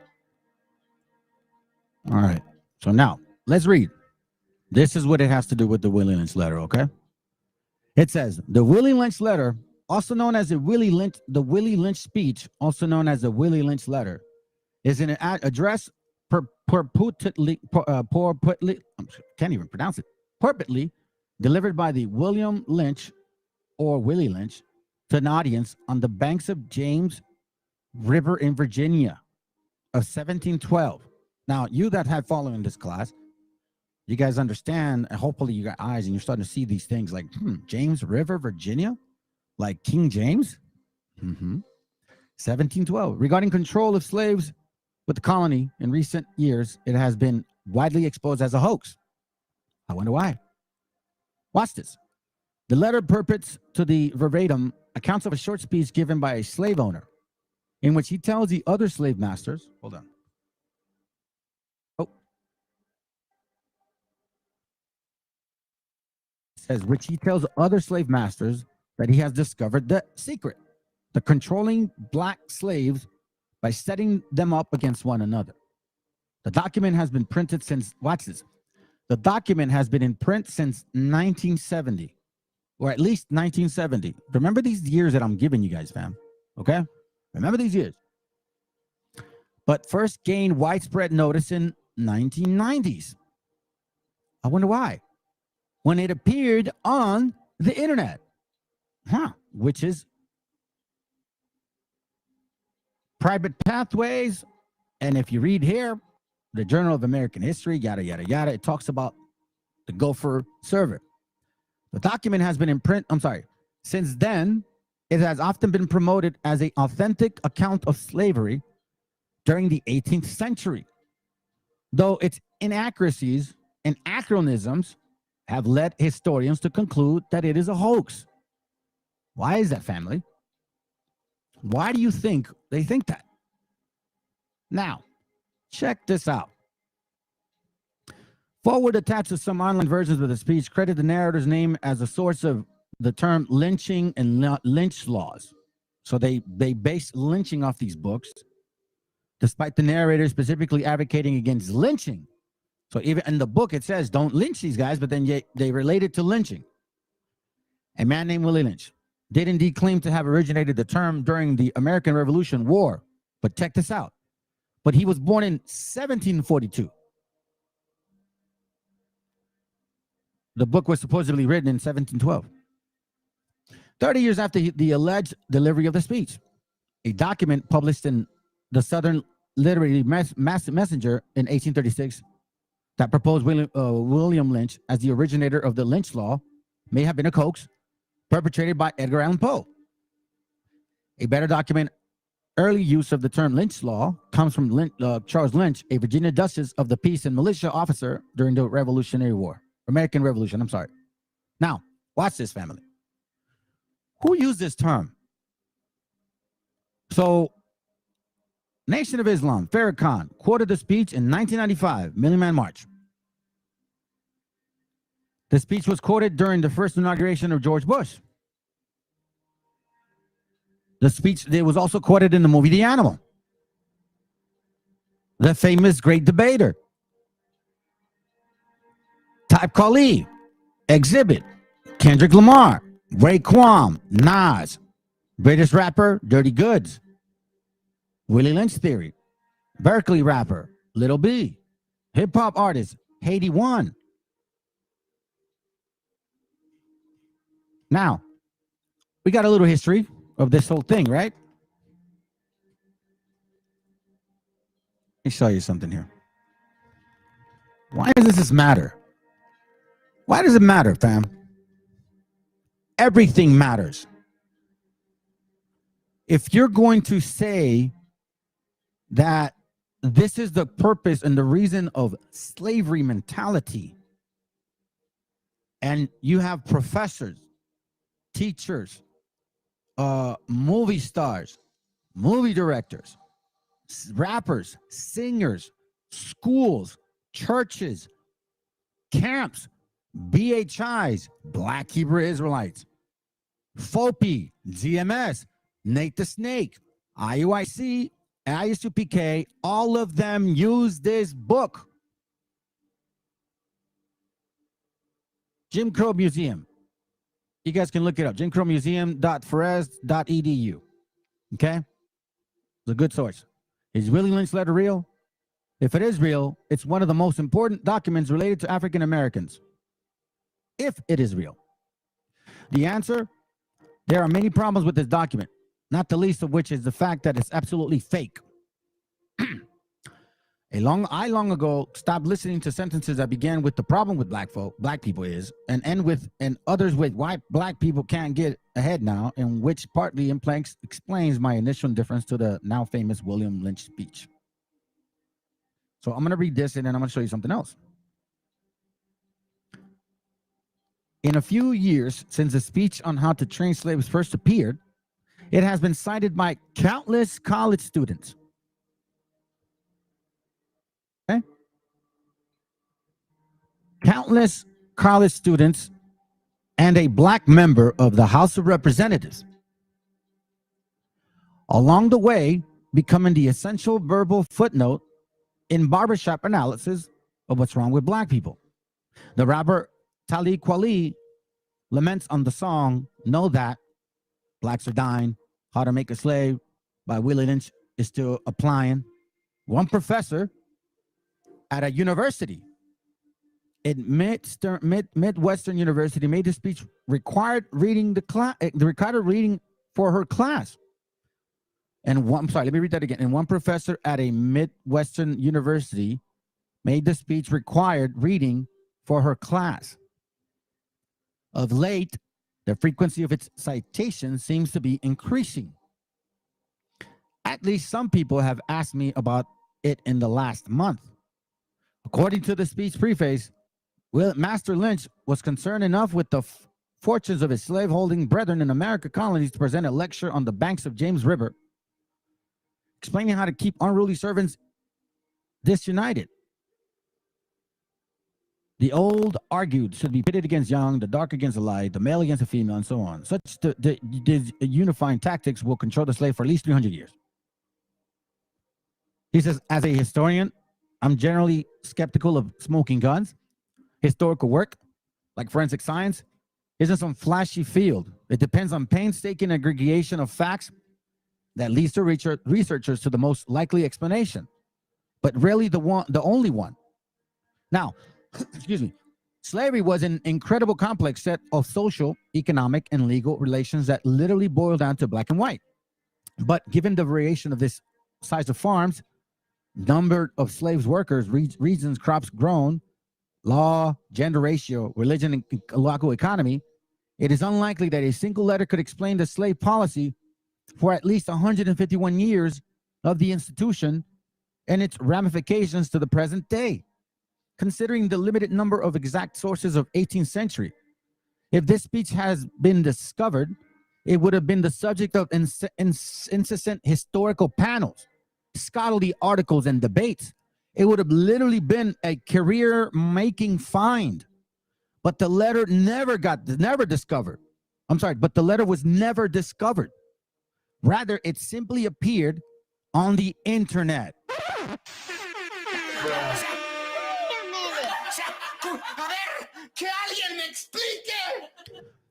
All right. So now, let's read. This is what it has to do with the Willie Lynch letter, okay? It says, the Willie Lynch letter, also known as the Willie Lynch speech, also known as the Willie Lynch letter, is an address purportedly delivered by the William Lynch or Willie Lynch to an audience on the banks of James River in Virginia of 1712. Now, you that have following this class, you guys understand, and hopefully you got eyes and you're starting to see these things like, James River, Virginia? Like King James? 1712. Regarding control of slaves with the colony in recent years, it has been widely exposed as a hoax. I wonder why. Watch this. The letter purports to the verbatim accounts of a short speech given by a slave owner in which he tells the other slave masters, hold on. Oh. It says, which he tells other slave masters that he has discovered the secret, the controlling black slaves by setting them up against one another. The document has been printed since, watch this. The document has been in print since 1970, or at least 1970. Remember these years that I'm giving you guys, fam. Okay? Remember these years. But first gained widespread notice in 1990s. I wonder why. When it appeared on the internet. Which is private pathways. And if you read here, the Journal of American History, yada, yada, yada, it talks about the Gopher server. The document has been in print, since then, it has often been promoted as an authentic account of slavery during the 18th century, though its inaccuracies and anachronisms have led historians to conclude that it is a hoax. Why is that, family? Why do you think they think that? Now, check this out. Forward attached to some online versions of the speech credit the narrator's name as a source of the term lynching and lynch laws. So they base lynching off these books, despite the narrator specifically advocating against lynching. So even in the book, it says, don't lynch these guys, but then they relate it to lynching. A man named Willie Lynch did indeed claim to have originated the term during the American Revolution War. But check this out. But he was born in 1742. The book was supposedly written in 1712. 30 years after the alleged delivery of the speech, a document published in the Southern Literary Messenger in 1836 that proposed William Lynch as the originator of the lynch law may have been a hoax perpetrated by Edgar Allan Poe. A better document, early use of the term lynch law, comes from Charles Lynch, a Virginia Justice of the Peace and Militia officer during the Revolutionary War. American Revolution, I'm sorry. Now, watch this, family. Who used this term? So, Nation of Islam, Farrakhan, quoted the speech in 1995, Million Man March. The speech was quoted during the first inauguration of George Bush. The speech, it was also quoted in the movie The Animal. The famous great debater. Type Kali, Exhibit, Kendrick Lamar, Raekwon, Nas, British rapper, Dirty Goods, Willie Lynch Theory, Berkeley rapper, Little B, hip hop artist, Haiti One. Now, we got a little history of this whole thing, right? Let me show you something here. Why does this matter? Why does it matter, fam? Everything matters. If you're going to say that this is the purpose and the reason of slavery mentality, and you have professors, teachers, movie stars, movie directors, rappers, singers, schools, churches, camps, BHIs, Black Hebrew Israelites, FOPI, GMS, Nate the Snake, IUIC, ISUPK, all of them use this book. Jim Crow Museum. You guys can look it up. jimcrowmuseum.ferez.edu. Okay? It's a good source. Is Willie Lynch letter real? If it is real, it's one of the most important documents related to African Americans. If it is real. The answer, there are many problems with this document, not the least of which is the fact that it's absolutely fake. I long ago stopped listening to sentences that began with the problem with black people is, and end with, and others with why black people can't get ahead now, and which partly explains my initial indifference to the now famous William Lynch speech. So I'm going to read this and then I'm going to show you something else. In a few years since the speech on how to train slaves first appeared, It has been cited by countless college students. Okay? Countless college students and a black member of the House of Representatives. Along the way, becoming the essential verbal footnote in barbershop analysis of what's wrong with black people. The rapper Talib Kweli laments on the song Know That Blacks Are Dying, How to Make a Slave by Willie Lynch is still applying. One professor at a university in Midwestern University made the speech required reading for her class. And let me read that again. And one professor at a Midwestern University made the speech required reading for her class. Of late, the frequency of its citation seems to be increasing. At least some people have asked me about it in the last month. According to the speech preface, Master Lynch was concerned enough with the fortunes of his slaveholding brethren in American colonies to present a lecture on the banks of James River, explaining how to keep unruly servants disunited. The old argued should be pitted against young, the dark against the light, the male against the female, and so on. Such the unifying tactics will control the slave for at least 300 years. He says, as a historian, I'm generally skeptical of smoking guns. Historical work, like forensic science, isn't some flashy field. It depends on painstaking aggregation of facts that leads to researchers to the most likely explanation, but rarely the only one. Now, excuse me, slavery was an incredible complex set of social, economic, and legal relations that literally boil down to black and white. But given the variation of this size of farms, number of slaves workers, regions, crops grown, law, gender ratio, religion, and local economy, it is unlikely that a single letter could explain the slave policy for at least 151 years of the institution and its ramifications to the present day. Considering the limited number of exact sources of 18th century, if this speech has been discovered, it would have been the subject of incessant historical panels, scholarly articles, and debates. It would have literally been a career-making find. But the letter but the letter was never discovered. Rather, it simply appeared on the internet.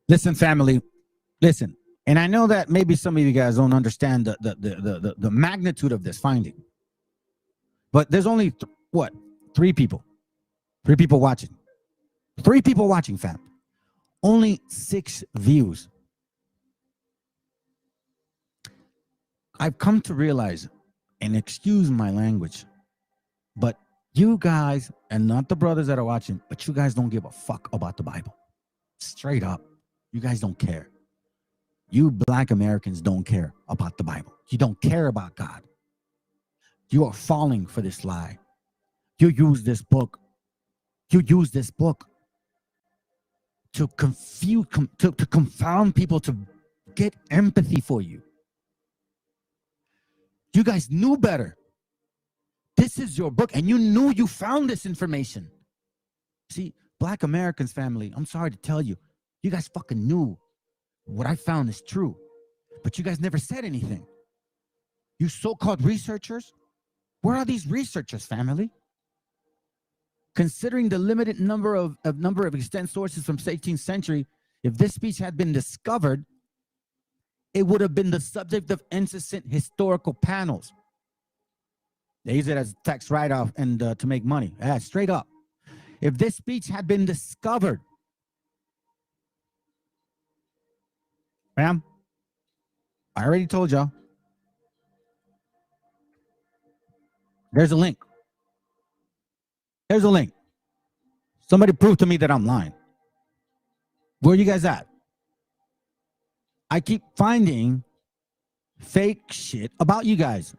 Listen, family, listen. And I know that maybe some of you guys don't understand the magnitude of this finding. But there's only, three people watching. 3 people watching, fam. Only 6 views. I've come to realize, and excuse my language, but you guys, and not the brothers that are watching, but you guys don't give a fuck about the Bible. Straight up. You guys don't care. You black Americans don't care about the Bible. You don't care about God. You are falling for this lie. You use this book. To confuse, to confound people, to get empathy for you. You guys knew better. This is your book, and you knew you found this information. See, black Americans, family, I'm sorry to tell you, you guys fucking knew what I found is true, but you guys never said anything. You so-called researchers, where are these researchers, family? Considering the limited number of extant sources from the 18th century, if this speech had been discovered, it would have been the subject of incessant historical panels. They use it as tax write-off and to make money. Straight up. If this speech had been discovered, ma'am, I already told y'all. There's a link. There's a link. Somebody prove to me that I'm lying. Where are you guys at? I keep finding fake shit about you guys.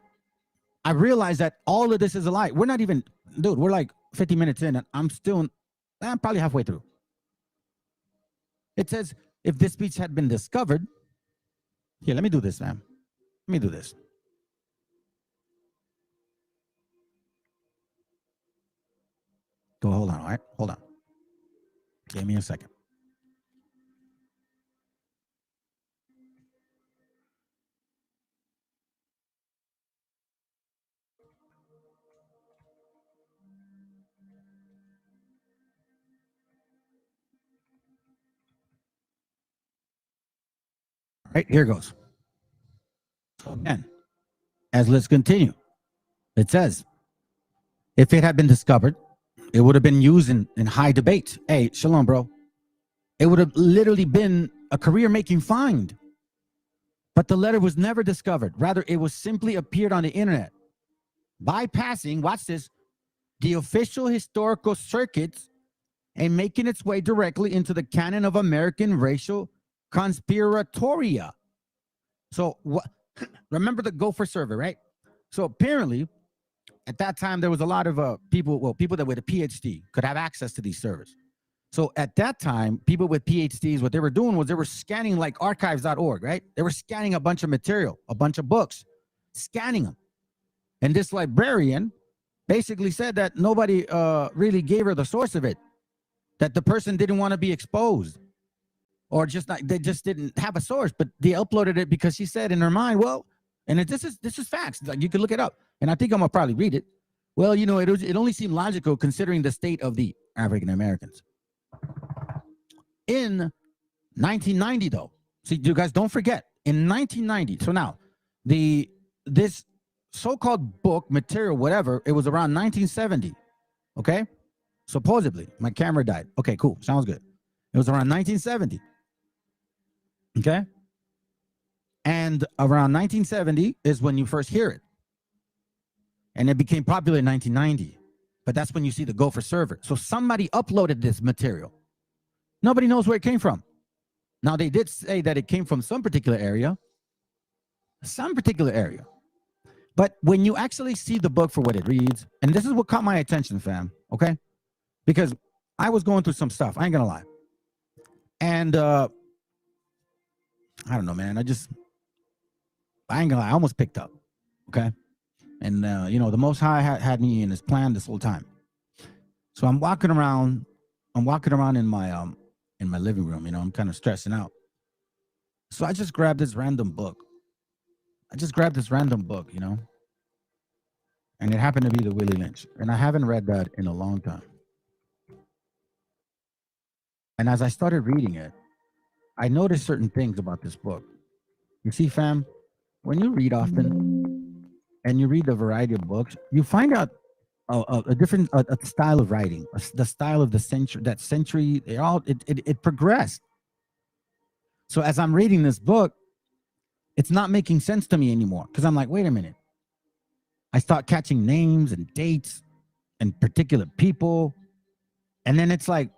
I realize that all of this is a lie. We're not even, dude, we're like 50 minutes in and I'm probably halfway through. It says, if this speech had been discovered, Here, let me do this, man. Let me do this. So hold on, all right? Hold on. Give me a second. All right, here goes. So again, let's continue. It says, if it had been discovered, it would have been used in high debate. Hey, shalom, bro. It would have literally been a career-making find. But the letter was never discovered. Rather, it was simply appeared on the internet, bypassing, watch this, the official historical circuits and making its way directly into the canon of American racial conspiratoria. So remember the Gopher server, right? So apparently, at that time, there was a lot of people that with a PhD could have access to these servers. So at that time, people with PhDs, what they were doing was they were scanning like archives.org, right? They were scanning a bunch of material, a bunch of books, scanning them. And this librarian basically said that nobody really gave her the source of it, that the person didn't want to be exposed, or they just didn't have a source, but they uploaded it because she said in her mind, well, and this is facts, like you can look it up, and I think I'm gonna probably read it. Well, you know, it only seemed logical considering the state of the African Americans. In 1990, though, see, you guys don't forget, in 1990, so now, this so-called book, material, whatever, it was around 1970, okay? Supposedly, my camera died. Okay, cool, sounds good. It was around 1970, okay? And around 1970 is when you first hear it. And it became popular in 1990, but that's when you see the Gopher server. So somebody uploaded this material. Nobody knows where it came from. Now, they did say that it came from some particular area. But when you actually see the book for what it reads, and this is what caught my attention, fam, okay? Because I was going through some stuff, I ain't gonna lie. And I don't know, man, I ain't gonna lie, I almost picked up, okay? And, you know, the Most High had me in his plan this whole time. So I'm walking around in my living room, you know, I'm kind of stressing out. So I just grabbed this random book. You know, and it happened to be the Willie Lynch. And I haven't read that in a long time. And as I started reading it, I noticed certain things about this book. You see, fam, when you read often and you read a variety of books, you find out a different style of writing, the style of the century, it progressed. So as I'm reading this book, it's not making sense to me anymore, because I'm like, wait a minute. I start catching names and dates and particular people, and then it's like,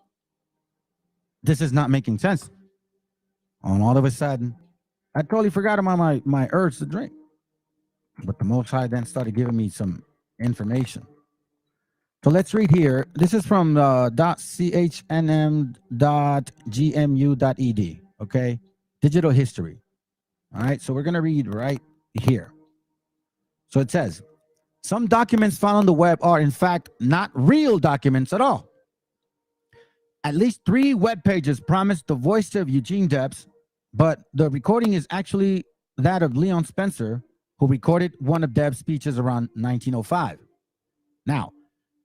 this is not making sense. And all of a sudden, I totally forgot about my urge to drink. But the Most High then started giving me some information. So let's read here. This is from .chnm.gmu.ed, okay? Digital history. All right, so we're going to read right here. So it says, some documents found on the web are, in fact, not real documents at all. At least 3 web pages promise the voice of Eugene Debs, but the recording is actually that of Leon Spencer, who recorded one of Debs' speeches around 1905. Now,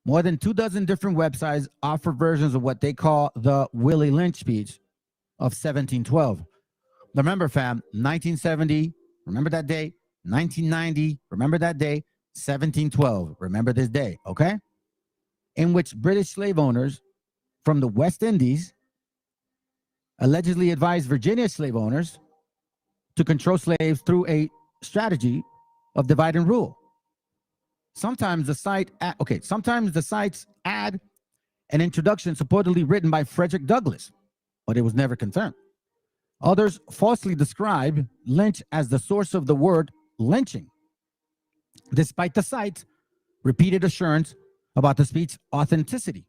more than 24 different websites offer versions of what they call the Willie Lynch speech of 1712. Remember, fam, 1970, remember that day. 1990, remember that day. 1712, remember this day, okay? In which British slave owners from the West Indies allegedly advised Virginia slave owners to control slaves through a strategy of divide and rule. Sometimes the sites add an introduction supposedly written by Frederick Douglass, but it was never confirmed. Others falsely describe Lynch as the source of the word lynching, despite the site's repeated assurance about the speech's authenticity.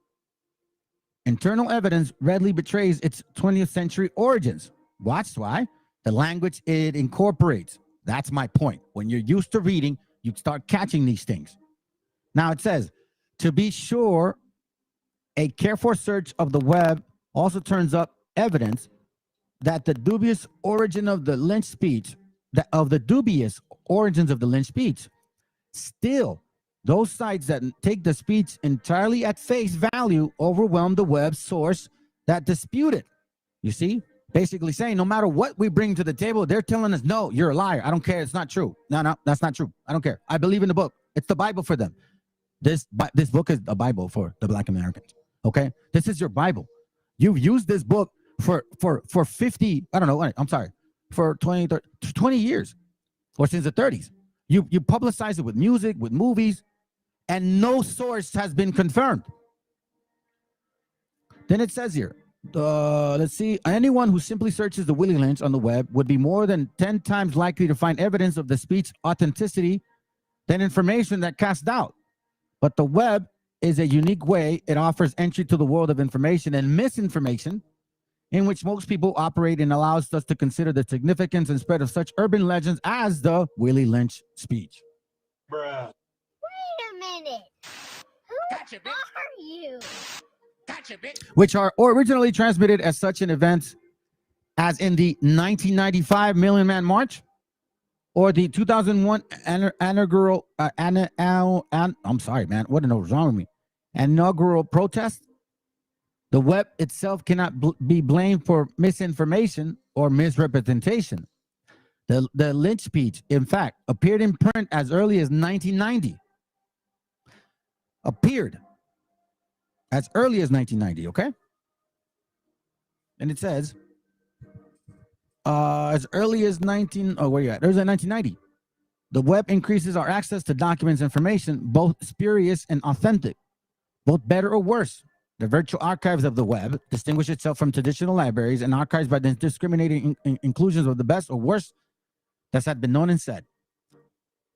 Internal evidence readily betrays its 20th century origins. Watch why. the language it incorporates. That's my point. When you're used to reading, you start catching these things. Now it says, to be sure, a careful search of the web also turns up evidence that the dubious origin of the lynch speech, still, those sites that take the speech entirely at face value overwhelm the web source that dispute it. You see? Basically saying no matter what we bring to the table, they're telling us, no, you're a liar. I don't care. It's not true. No, that's not true. I don't care. I believe in the book. It's the Bible for them. This book is a Bible for the Black Americans. Okay? This is your Bible. You've used this book for 50, I don't know, I'm sorry, for 20 years or since the 30s. You publicize it with music, with movies, and no source has been confirmed. Then it says here, let's see, anyone who simply searches the Willie Lynch on the web would be more than 10 times likely to find evidence of the speech authenticity than information that casts doubt. But the web is a unique way. It offers entry to the world of information and misinformation in which most people operate, and allows us to consider the significance and spread of such urban legends as the Willie Lynch speech. Bruh. Wait a minute. Who are you? Which are originally transmitted as such an event as in the 1995 Million Man March or the 2001 inaugural I'm sorry, man. What is wrong with me? Inaugural protest. The web itself cannot be blamed for misinformation or misrepresentation. The Lynch speech, in fact, appeared in print as early as 1990. Appeared as early as 1990, okay? And it says, as early as where you at? There's a 1990. The web increases our access to documents, information, both spurious and authentic, both better or worse. The virtual archives of the web distinguish itself from traditional libraries and archives by the discriminating inclusions of the best or worst that had been known and said.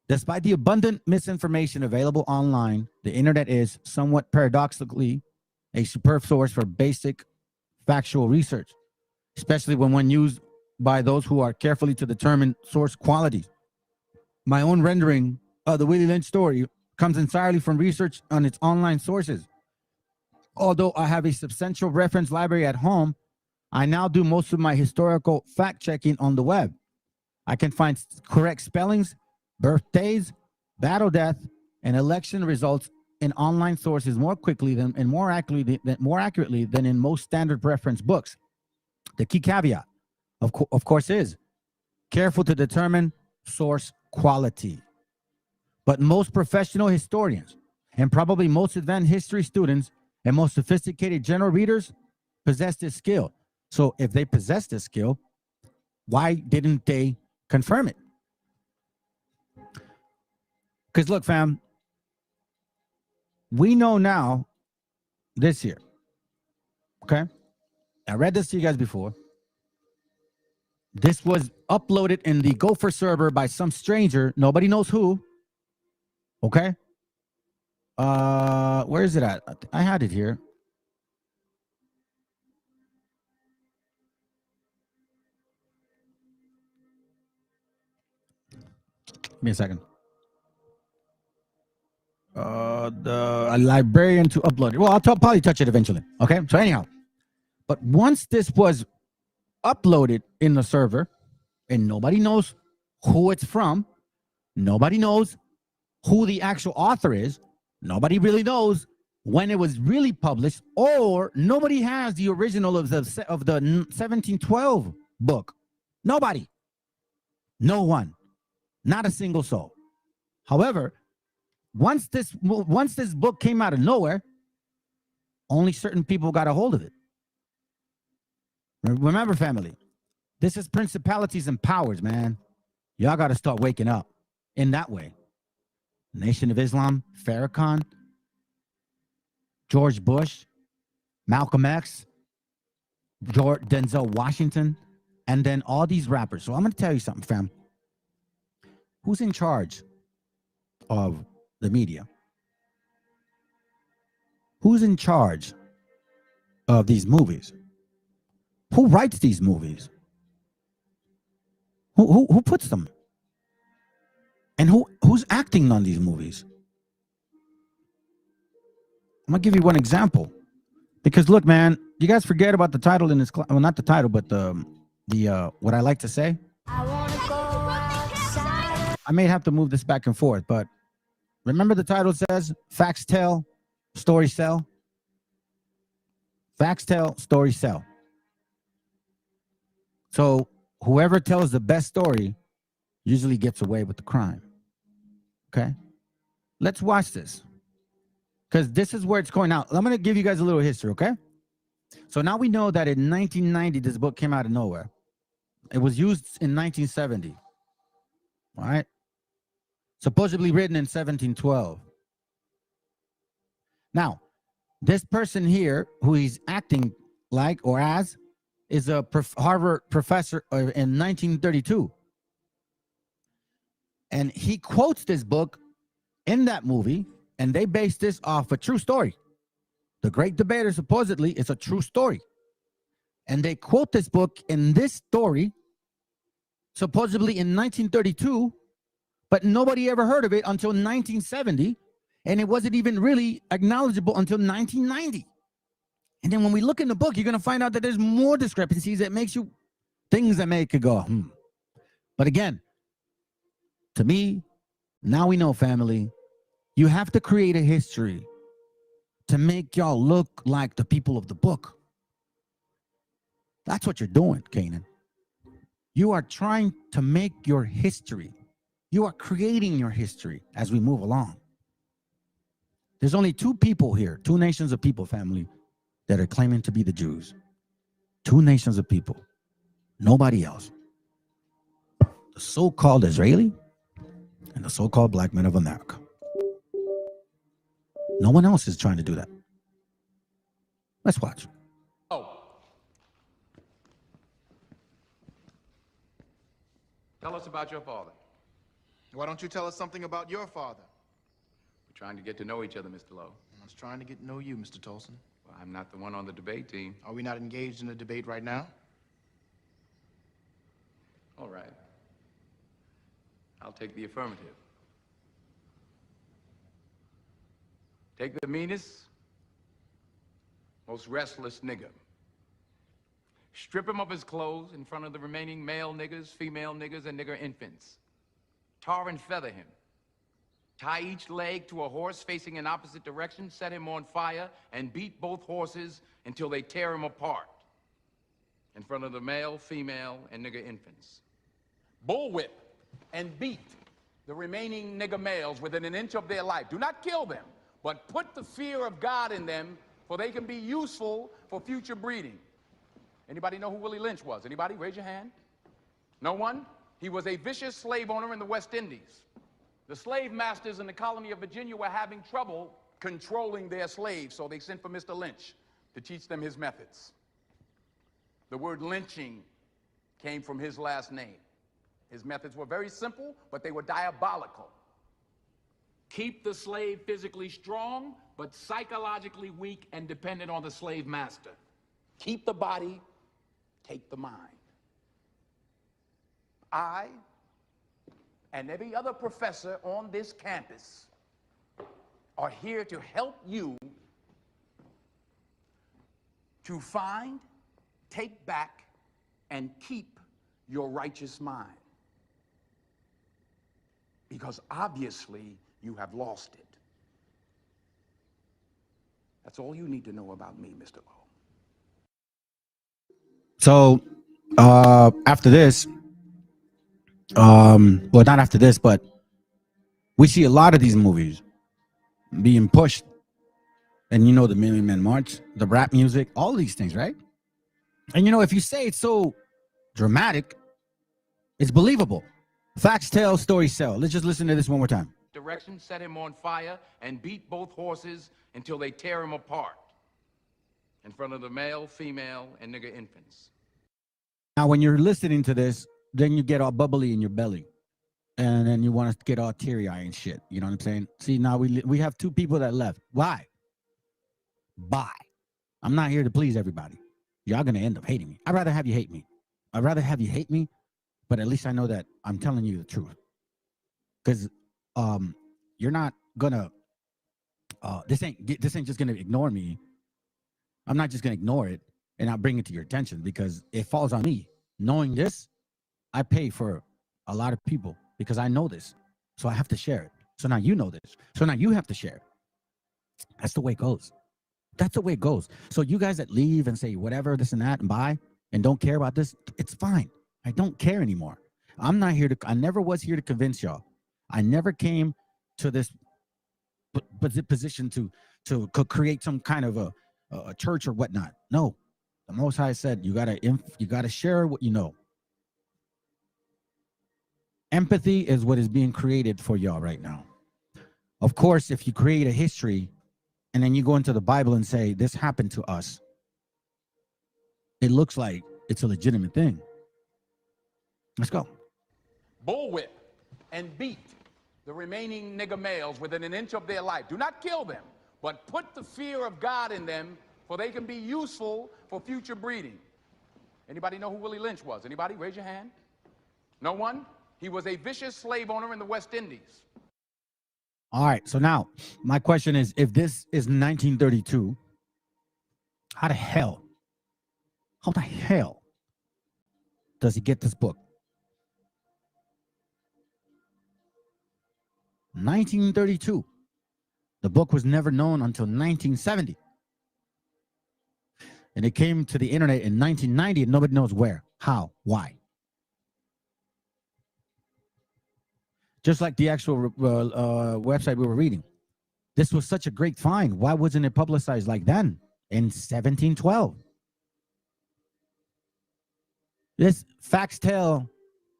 Despite the abundant misinformation available online, the internet is, somewhat paradoxically, a superb source for basic factual research, especially when one used by those who are carefully to determine source quality. My own rendering of the Willie Lynch story comes entirely from research on its online sources. Although I have a substantial reference library at home, I now do most of my historical fact-checking on the web. I can find correct spellings, birthdays, battle death, and election results in online sources more quickly than and more accurately than in most standard reference books. The key caveat, of course, is careful to determine source quality. But most professional historians and probably most advanced history students and most sophisticated general readers possess this skill. So if they possess this skill, why didn't they confirm it? Because look, fam, we know now this year, okay? I read this to you guys before. This was uploaded in the Gopher server by some stranger. Nobody knows who, okay? Where is it at? I had it here. Give me a second. A librarian to upload it. Well, I'll probably touch it eventually. Okay. So anyhow, but once this was uploaded in the server, and nobody knows who it's from, nobody knows who the actual author is. Nobody really knows when it was really published, or nobody has the original of the 1712 book. Nobody. No one. Not a single soul. However, once this book came out of nowhere, only certain people got a hold of it. Remember, family, this is principalities and powers, man. Y'all got to start waking up in that way. Nation of Islam, Farrakhan, George Bush, Malcolm X, Denzel Washington, and then all these rappers. So I'm going to tell you something, fam. Who's in charge of the media? Who's in charge of these movies? Who writes these movies? Who puts them? And who's acting on these movies? I'm gonna give you one example, because look, man, you guys forget about the title in this class. Well, not the title, but the what I like to say. I wanna go outside. I may have to move this back and forth, but remember the title says facts tell, stories sell. Facts tell, stories sell. So whoever tells the best story usually gets away with the crime. Okay? Let's watch this, because this is where it's going out. I'm going to give you guys a little history, okay? So now we know that in 1990, this book came out of nowhere. It was used in 1970. All right? Supposedly written in 1712. Now, this person here, who he's acting like or as, is a Harvard professor in 1932. And he quotes this book in that movie, and they based this off a true story. The Great Debater, supposedly, is a true story. And they quote this book in this story, supposedly in 1932, but nobody ever heard of it until 1970, and it wasn't even really acknowledgeable until 1990. And then when we look in the book, you're going to find out that there's more discrepancies that makes you, things that make you go, But again, to me, now we know, family, you have to create a history to make y'all look like the people of the book. That's what you're doing, Canaan. You are trying to make your history. You are creating your history as we move along. There's only two people here, two nations of people, family, that are claiming to be the Jews. Two nations of people. Nobody else. The so-called Israeli and the so-called black men of America. No one else is trying to do that. Let's watch. Tell us about your father. Why don't you tell us something about your father? We're trying to get to know each other, Mr. Lowe. I was trying to get to know you, Mr. Tolson. Well, I'm not the one on the debate team. Are we not engaged in a debate right now? All right. I'll take the affirmative. Take the meanest, most restless nigger. Strip him of his clothes in front of the remaining male niggers, female niggers, and nigger infants. Tar and feather him. Tie each leg to a horse facing in opposite direction, set him on fire, and beat both horses until they tear him apart in front of the male, female, and nigger infants. Bullwhip and beat the remaining nigger males within an inch of their life. Do not kill them, but put the fear of God in them, for they can be useful for future breeding. Anybody know who Willie Lynch was? Anybody? Raise your hand. No one? He was a vicious slave owner in the West Indies. The slave masters in the colony of Virginia were having trouble controlling their slaves, so they sent for Mr. Lynch to teach them his methods. The word lynching came from his last name. His methods were very simple, but they were diabolical. Keep the slave physically strong, but psychologically weak and dependent on the slave master. Keep the body, take the mind. I and every other professor on this campus are here to help you to find, take back, and keep your righteous mind. Because obviously you have lost it. That's all you need to know about me, Mr. Lowe. So after this, well, not after this, but we see a lot of these movies being pushed. And you know, the Million Man March, the rap music, all these things, right? And you know, if you say it's so dramatic, it's believable. Facts tell, stories sell. Let's just listen to this one more time. Direction, set him on fire, and beat both horses until they tear him apart in front of the male, female, and nigger infants. Now, when you're listening to this, then you get all bubbly in your belly. And then you want to get all teary-eyed and shit. You know what I'm saying? See, now we have two people that left. Why? Bye. I'm not here to please everybody. Y'all going to end up hating me. I'd rather have you hate me. I'd rather have you hate me but at least I know that I'm telling you the truth. Because you're not gonna this ain't just gonna ignore me. I'm not just gonna ignore it and not bring it to your attention because it falls on me. Knowing this, I pay for a lot of people because I know this. So I have to share it. So now you know this. So now you have to share it. That's the way it goes. That's the way it goes. So you guys that leave and say whatever, this and that, and buy and don't care about this, it's fine. I don't care anymore. I'm not here to, I never was here to convince y'all. I never came to this position to create some kind of a church or whatnot. No, the Most High said you gotta share what you know. Empathy is what is being created for y'all right now. Of course, if you create a history and then you go into the Bible and say this happened to us, it looks like it's a legitimate thing. Let's go. Bullwhip and beat the remaining nigger males within an inch of their life. Do not kill them, but put the fear of God in them, for they can be useful for future breeding. Anybody know who Willie Lynch was? Anybody? Raise your hand. No one? He was a vicious slave owner in the West Indies. All right, so now my question is, if this is 1932, how the hell does he get this book? 1932. The book was never known until 1970. And it came to the internet in 1990 and nobody knows where, how, why. Just like the actual website we were reading. This was such a great find. Why wasn't it publicized like then in 1712? This facts tell,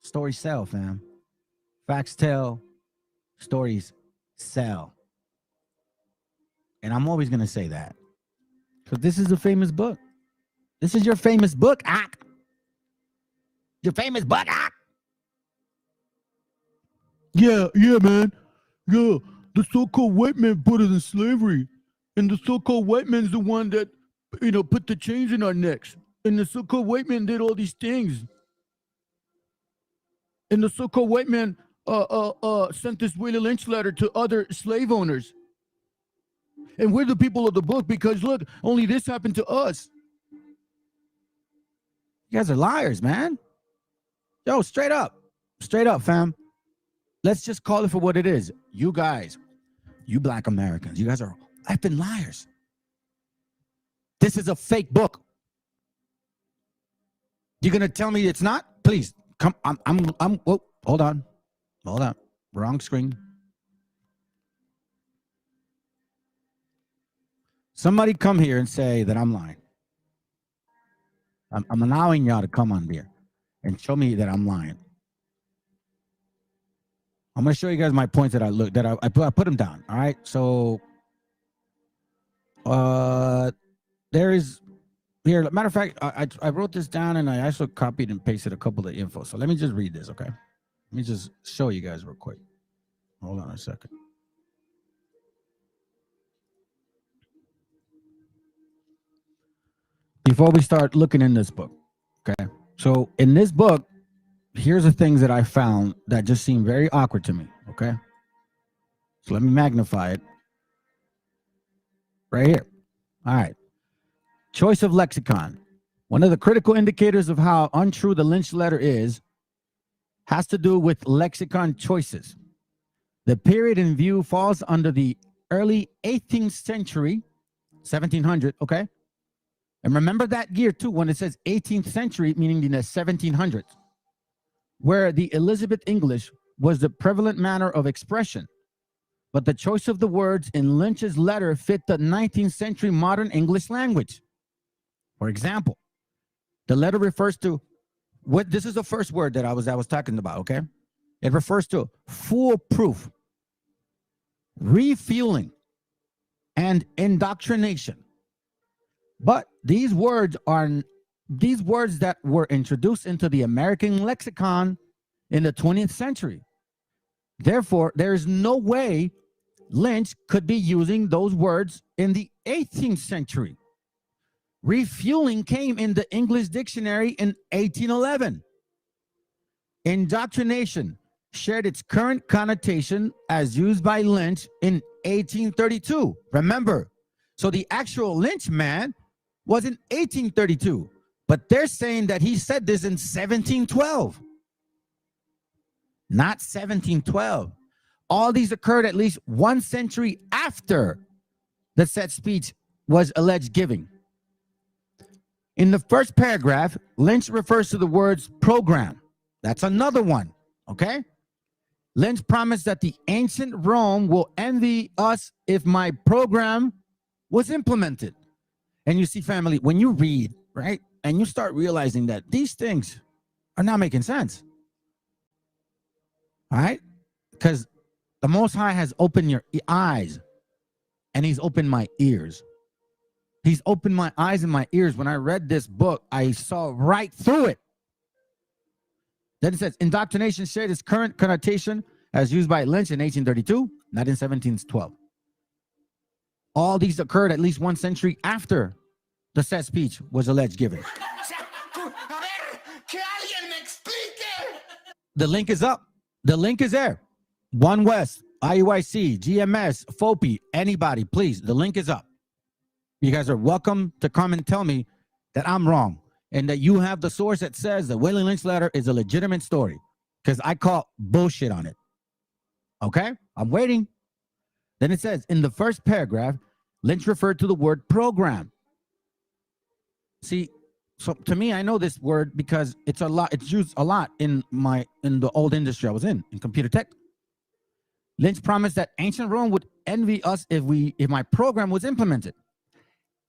stories sell, fam. Facts tell, stories sell. And I'm always going to say that. Because this is a famous book. This is your famous book, Ak. Your famous book, Ak. Yeah, man. Yeah, the so-called white man put us in slavery. And the so-called white man's the one that, put the chains in our necks. And the so-called white man did all these things. And the so-called white man sent this Willie Lynch letter to other slave owners. And we're the people of the book because, look, only this happened to us. You guys are liars, man. Yo, straight up, fam. Let's just call it for what it is. You guys, you black Americans, you guys are effing liars. This is a fake book. You're gonna tell me it's not? Please come. Whoa, hold on. Wrong screen. Somebody come here and say that I'm lying. I'm allowing y'all to come on here and show me that I'm lying. I'm going to show you guys my points that I put them down. All right. So there is here. Matter of fact, I wrote this down and I also copied and pasted a couple of info. So let me just read this. Okay. Let me just show you guys real quick. Hold on a second. Before we start looking in this book. Okay. So in this book, here's the things that I found that just seem very awkward to me, okay? So let me magnify it. Right here. All right. Choice of lexicon. One of the critical indicators of how untrue the Lynch letter has to do with lexicon choices. The period in view falls under the early 18th century, 1700, okay? And remember that year, too, when it says 18th century, meaning in the 1700s. Where the Elizabeth English was the prevalent manner of expression, but the choice of the words in Lynch's letter fit the 19th century modern English language. For example, the letter refers to what this is the first word that I was talking about, okay? It refers to foolproof, refueling, and indoctrination. But these words that were introduced into the American lexicon in the 20th century. Therefore, there is no way Lynch could be using those words in the 18th century. Refueling came in the English dictionary in 1811. Indoctrination shared its current connotation as used by Lynch in 1832. Remember, so the actual Lynch man was in 1832, but they're saying that he said this in 1712, not 1712. All these occurred at least 1 century after the said speech was alleged giving. In the first paragraph, Lynch refers to the words program. That's another one, okay? Lynch promised that the ancient Rome will envy us if my program was implemented. And you see, family, when you read, right, and you start realizing that these things are not making sense, all right? Because the Most High has opened your eyes, and he's opened my ears. He's opened my eyes and my ears. When I read this book, I saw right through it. Then it says, indoctrination shared its current connotation as used by Lynch in 1832, not in 1712. All these occurred at least 1 century after the said speech was alleged given. The link is up. The link is there. One West, IUIC, GMS, FOPI, anybody, please. The link is up. You guys are welcome to come and tell me that I'm wrong and that you have the source that says the Willie Lynch letter is a legitimate story, because I call bullshit on it. Okay? I'm waiting. Then it says, in the first paragraph, Lynch referred to the word program. See, so to me, I know this word because it's used a lot in the old industry I was in computer tech. Lynch promised that ancient Rome would envy us if my program was implemented.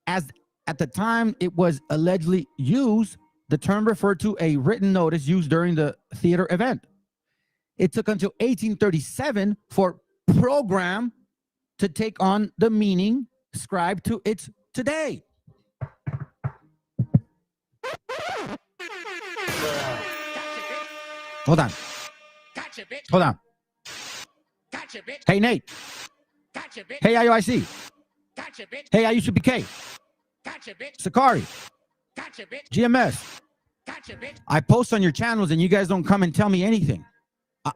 As at the time it was allegedly used, the term referred to a written notice used during the theater event. It took until 1837 for program to take on the meaning ascribed to it today. Hold on. Hold on. Hey, Nate. Hey, IUIC. Hey, IUCPK. Sakari. GMS. I post on your channels and you guys don't come and tell me anything.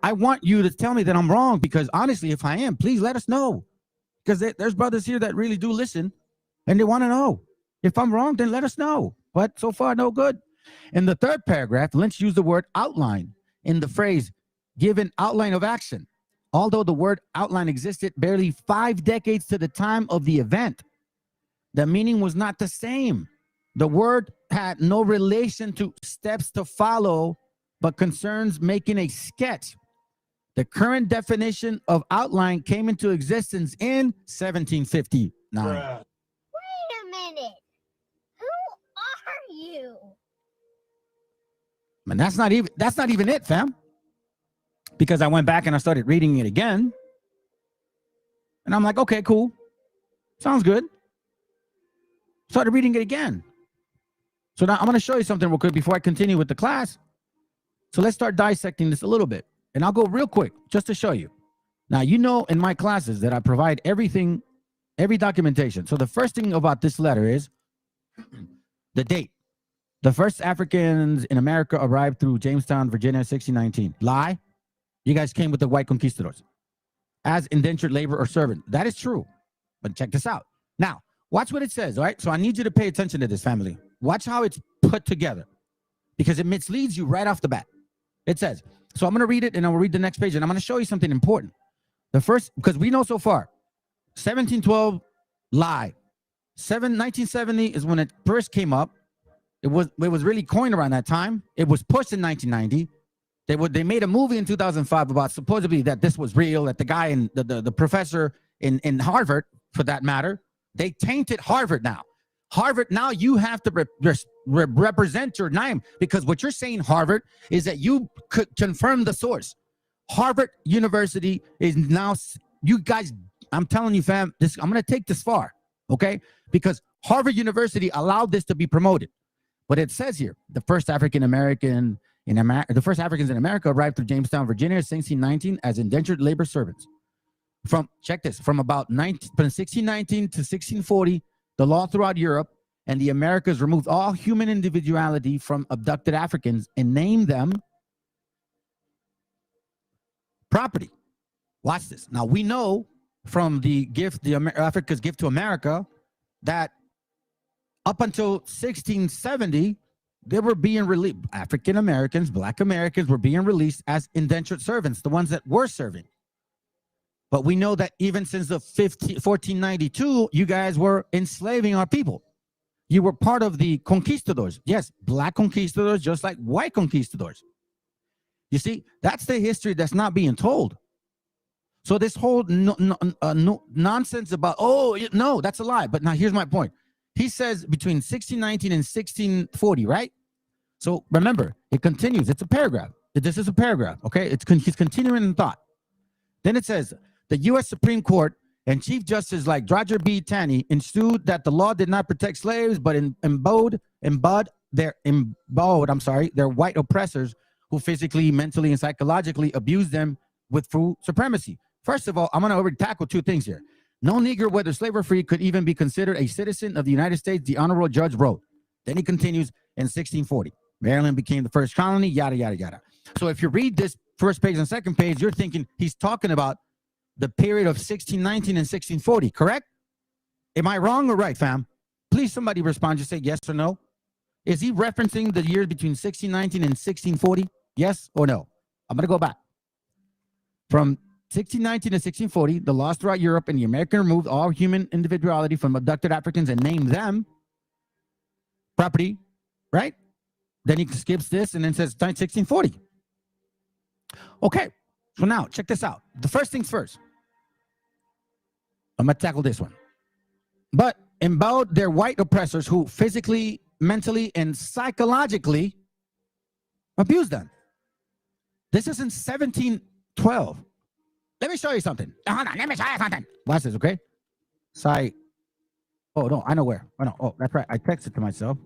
I want you to tell me that I'm wrong, because honestly, if I am, please let us know. Because there's brothers here that really do listen and they want to know. If I'm wrong, then let us know. But so far, no good. In the third paragraph, Lynch used the word outline in the phrase, give an outline of action. Although the word outline existed barely 5 decades to the time of the event, the meaning was not the same. The word had no relation to steps to follow, but concerns making a sketch. The current definition of outline came into existence in 1759. Wait a minute. Who are you? And that's not even it, fam. Because I went back and I started reading it again. And I'm like, okay, cool. Sounds good. Started reading it again. So now I'm going to show you something real quick before I continue with the class. So let's start dissecting this a little bit. And I'll go real quick just to show you. Now, you know in my classes that I provide everything, every documentation. So the first thing about this letter is the date. The first Africans in America arrived through Jamestown, Virginia, 1619. Lie. You guys came with the white conquistadors as indentured labor or servant. That is true. But check this out. Now, watch what it says, all right? So I need you to pay attention to this, family. Watch how it's put together, because it misleads you right off the bat. It says, so I'm going to read it and I'll read the next page, and I'm going to show you something important. The first, because we know so far, 1712, lie. 1970 is when it first came up. It was really coined around that time. It was pushed in 1990. They made a movie in 2005 about supposedly that this was real, that the guy and the professor in Harvard, for that matter, they tainted Harvard now. Harvard, now you have to represent your name, because what you're saying, Harvard, is that you could confirm the source. Harvard University is now, you guys, I'm telling you, fam, I'm going to take this far, okay? Because Harvard University allowed this to be promoted. But it says here, the first Africans in America arrived through Jamestown, Virginia, 1619 as indentured labor servants. Check this, from about 1619 to 1640, the law throughout Europe and the Americas removed all human individuality from abducted Africans and named them property. Watch this. Now, we know from the Africa's gift to America, that up until 1670, they were being released. African Americans, Black Americans were being released as indentured servants, the ones that were serving. But we know that even since the 1492, you guys were enslaving our people. You were part of the conquistadors. Yes, Black conquistadors, just like white conquistadors. You see, that's the history that's not being told. So this whole nonsense about, no, that's a lie. But now here's my point. He says between 1619 and 1640, right? So remember, it continues. It's a paragraph. This is a paragraph, okay? He's continuing in thought. Then it says, the U.S. Supreme Court and Chief Justice like Roger B. Taney instituted that the law did not protect slaves, but embodied their white oppressors who physically, mentally, and psychologically abused them with full supremacy. First of all, I'm going to already tackle two things here. No Negro, whether slave or free, could even be considered a citizen of the United States, the Honorable Judge wrote. Then he continues in 1640. Maryland became the first colony, yada, yada, yada. So if you read this first page and second page, you're thinking he's talking about the period of 1619 and 1640, correct? Am I wrong or right, fam? Please, somebody respond. Just say yes or no. Is he referencing the years between 1619 and 1640? Yes or no? I'm going to go back. From 1619 to 1640, the laws throughout Europe and the American removed all human individuality from abducted Africans and named them property, right? Then he skips this and then says 1640. Okay, so now check this out. The first things first. I'm going to tackle this one. But embowed their white oppressors who physically, mentally, and psychologically abused them. This is in 1712. Let me show you something. Hold on, let me show you something. Watch this, okay? Oh, no, I know where. Oh, no. Oh, that's right. I texted to myself.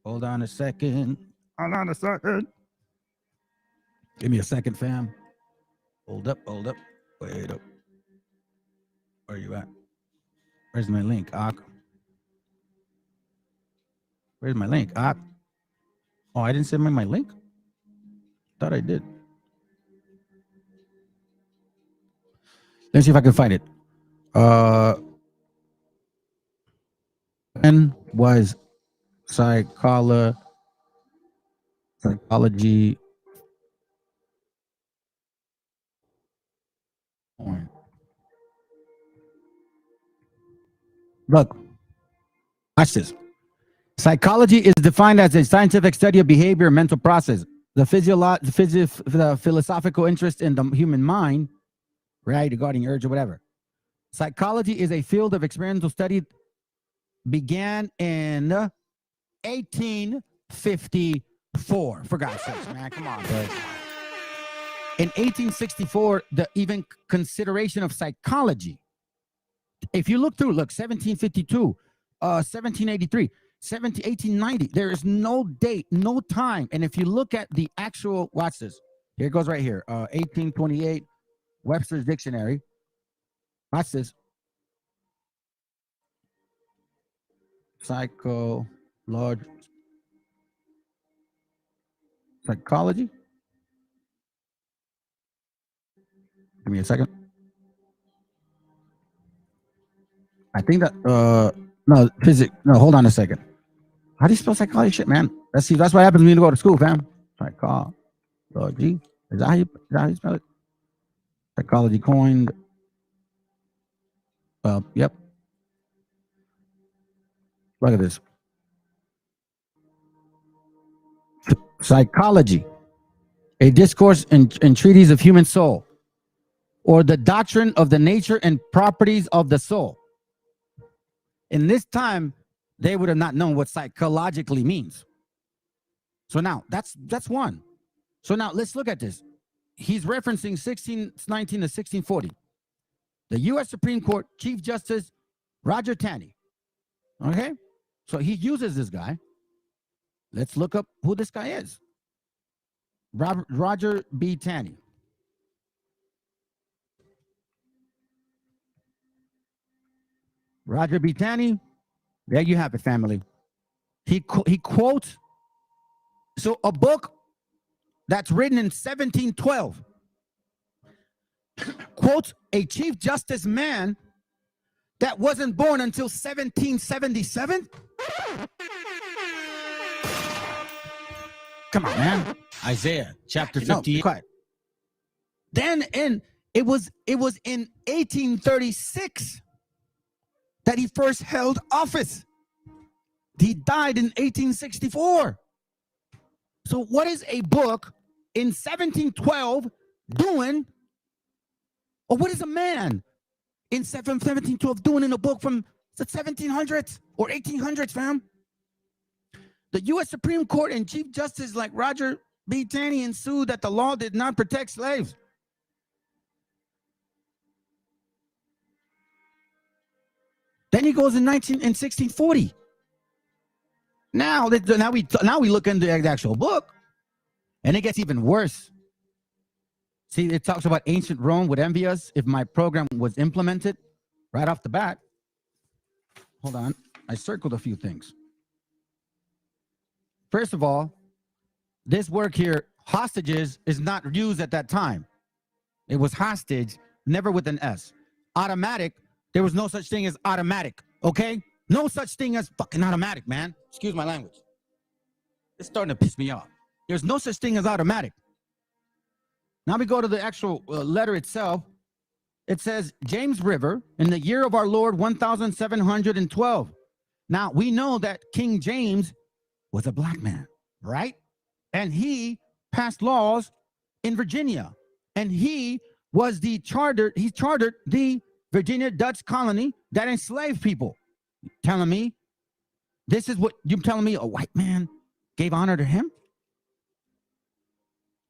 Hold on a second. Hold on a second. Give me a second, fam. Hold up. Wait up. Where are you at? Where's my link, Ak? Where's my link, Ak? Oh, I didn't send my link? Thought I did. Let's see if I can find it. When was psychology born? Look, watch this. Psychology is defined as a scientific study of behavior and mental process. The philosophical interest in the human mind, right, regarding urge or whatever. Psychology is a field of experimental study, began in 1854. For God's sakes, man, come on, bro. In 1864, the even consideration of psychology. If you look through, 1752, 1783, 1890, there is no date, no time. And if you look at the actual, watch this. Here it goes right here. 1828, Webster's Dictionary. Watch this. Psychology. Give me a second. I think that no, physics. No, hold on a second. How do you spell psychology? Shit, man. That's what happens when you go to school, fam. Psychology. Is that how you spell it? Psychology coined. Yep. Look at this. Psychology, a discourse and treatise of human soul, or the doctrine of the nature and properties of the soul. In this time, they would have not known what psychologically means. So now, that's one. So now, let's look at this. He's referencing 1619 to 1640. The U.S. Supreme Court Chief Justice Roger Taney. Okay? So he uses this guy. Let's look up who this guy is. Roger B. Taney. Roger B. Taney. There you have it, family. He quotes, so a book that's written in 1712. quotes a Chief Justice man that wasn't born until 1777? Come on, man. Isaiah chapter 50. Quiet. Then it was in 1836 that he first held office. He died in 1864. So what is a book in 1712 doing? Or what is a man in 1712 doing in a book from the 1700s or 1800s, fam? The U.S. Supreme Court and Chief Justice like Roger B. Taney ensued that the law did not protect slaves. Then he goes in 1640. Now we look into the actual book, and it gets even worse. See, it talks about ancient Rome would envy us if my program was implemented right off the bat. Hold on. I circled a few things. First of all, this work here, hostages, is not used at that time. It was hostage, never with an S. Automatic, there was no such thing as automatic, okay? No such thing as fucking automatic, man. Excuse my language. It's starting to piss me off. There's no such thing as automatic. Now we go to the actual letter itself. It says, James River, in the year of our Lord, 1712. Now, we know that King James was a black man, right? And he passed laws in Virginia. And he chartered the Virginia Dutch colony that enslaved people. Telling me, this is what you're telling me a white man gave honor to him?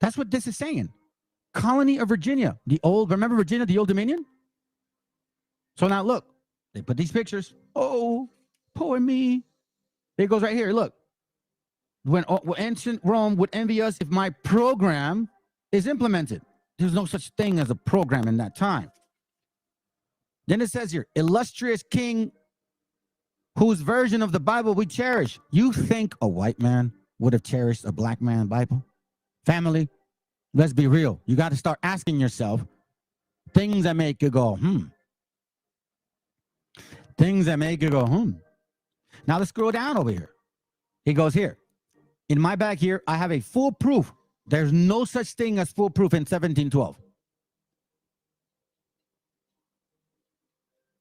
That's what this is saying. Colony of Virginia, remember Virginia, the Old Dominion? So now look, they put these pictures. Oh, poor me. It goes right here, look. When ancient Rome would envy us if my program is implemented. There's no such thing as a program in that time. Then it says here, illustrious king whose version of the Bible we cherish. You think a white man would have cherished a black man Bible? Family, let's be real. You got to start asking yourself things that make you go, Things that make you go, Now let's scroll down over here. He goes here. In my bag here, I have a full proof. There's no such thing as full proof in 1712.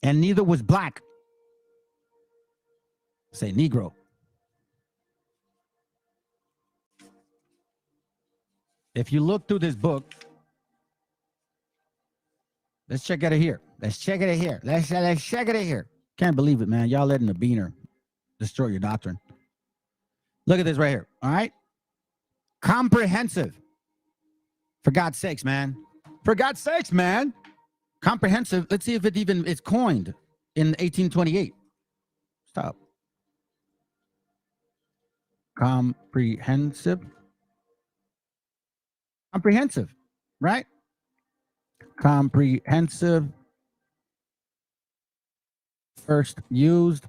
And neither was black. Say Negro. If you look through this book, let's check it here. Let's check it here. Let's check it here. Can't believe it, man. Y'all letting the beaner destroy your doctrine. Look at this right here. All right. Comprehensive. For God's sakes, man. For God's sakes, man. Comprehensive. Let's see if it even is coined in 1828. Stop. Comprehensive. Comprehensive, right? Comprehensive. First used.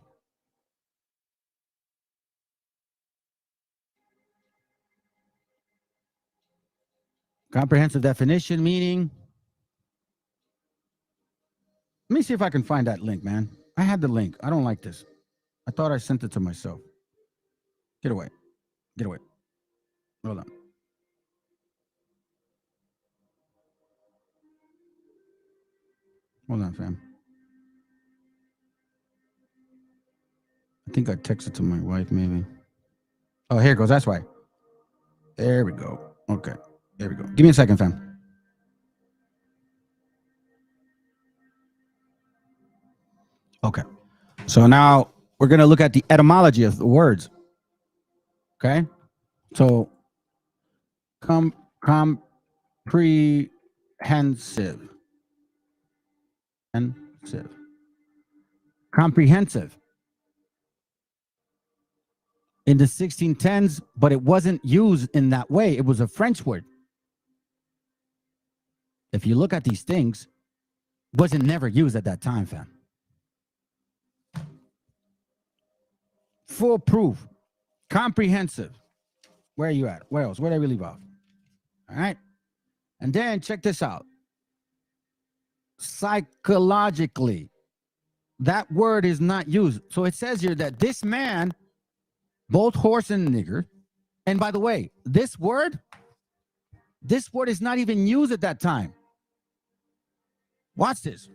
Comprehensive definition, meaning. Let me see if I can find that link, man. I had the link. I don't like this. I thought I sent it to myself. Get away. Get away. Hold on. Hold on, fam. I think I texted to my wife, maybe. Oh, here it goes. That's why. There we go. Okay. There we go. Give me a second, fam. Okay. So now we're going to look at the etymology of the words. Okay. So comprehensive. Comprehensive. In the 1610s, but it wasn't used in that way. It was a French word. If you look at these things, it wasn't never used at that time, fam. Full proof. Comprehensive. Where are you at? Where else? Where did we leave off? All right. And then check this out. psychologically. That word is not used. So it says here that this man, both horse and nigger, and by the way, this word is not even used at that time. Watch this,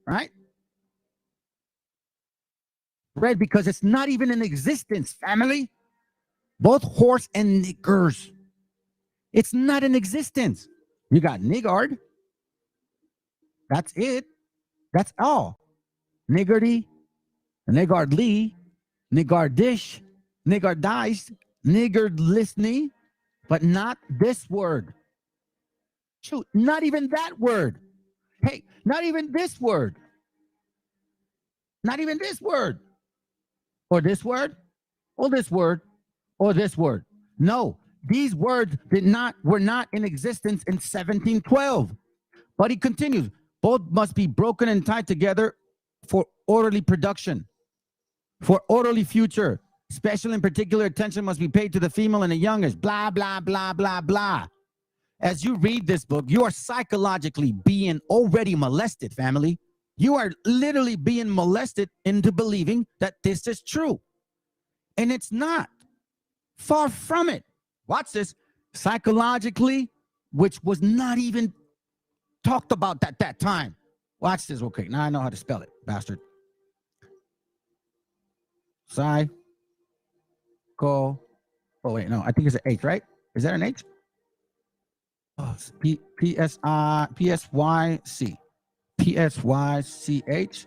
right? Red, because it's not even in existence, family. Both horse and niggers. It's not in existence. You got niggard. That's it. That's all. Niggerty, niggardly, niggardish, niggardized, niggardlessly, but not this word. Shoot, not even that word. Hey, not even this word. Not even this word. Or this word, or this word, or this word. No, these words were not in existence in 1712. But he continues, both must be broken and tied together for orderly production, for orderly future. Special and particular attention must be paid to the female and the youngest, blah, blah, blah, blah, blah. As you read this book, you are psychologically being already molested, family. You are literally being molested into believing that this is true. And it's not. Far from it. Watch this. Psychologically, which was not even talked about at that time. Watch this. Okay, now I know how to spell it, bastard. Oh, wait, no, I think it's an H, right? Is that an H? Oh, P-S-Y-C. P-S-Y-C-H.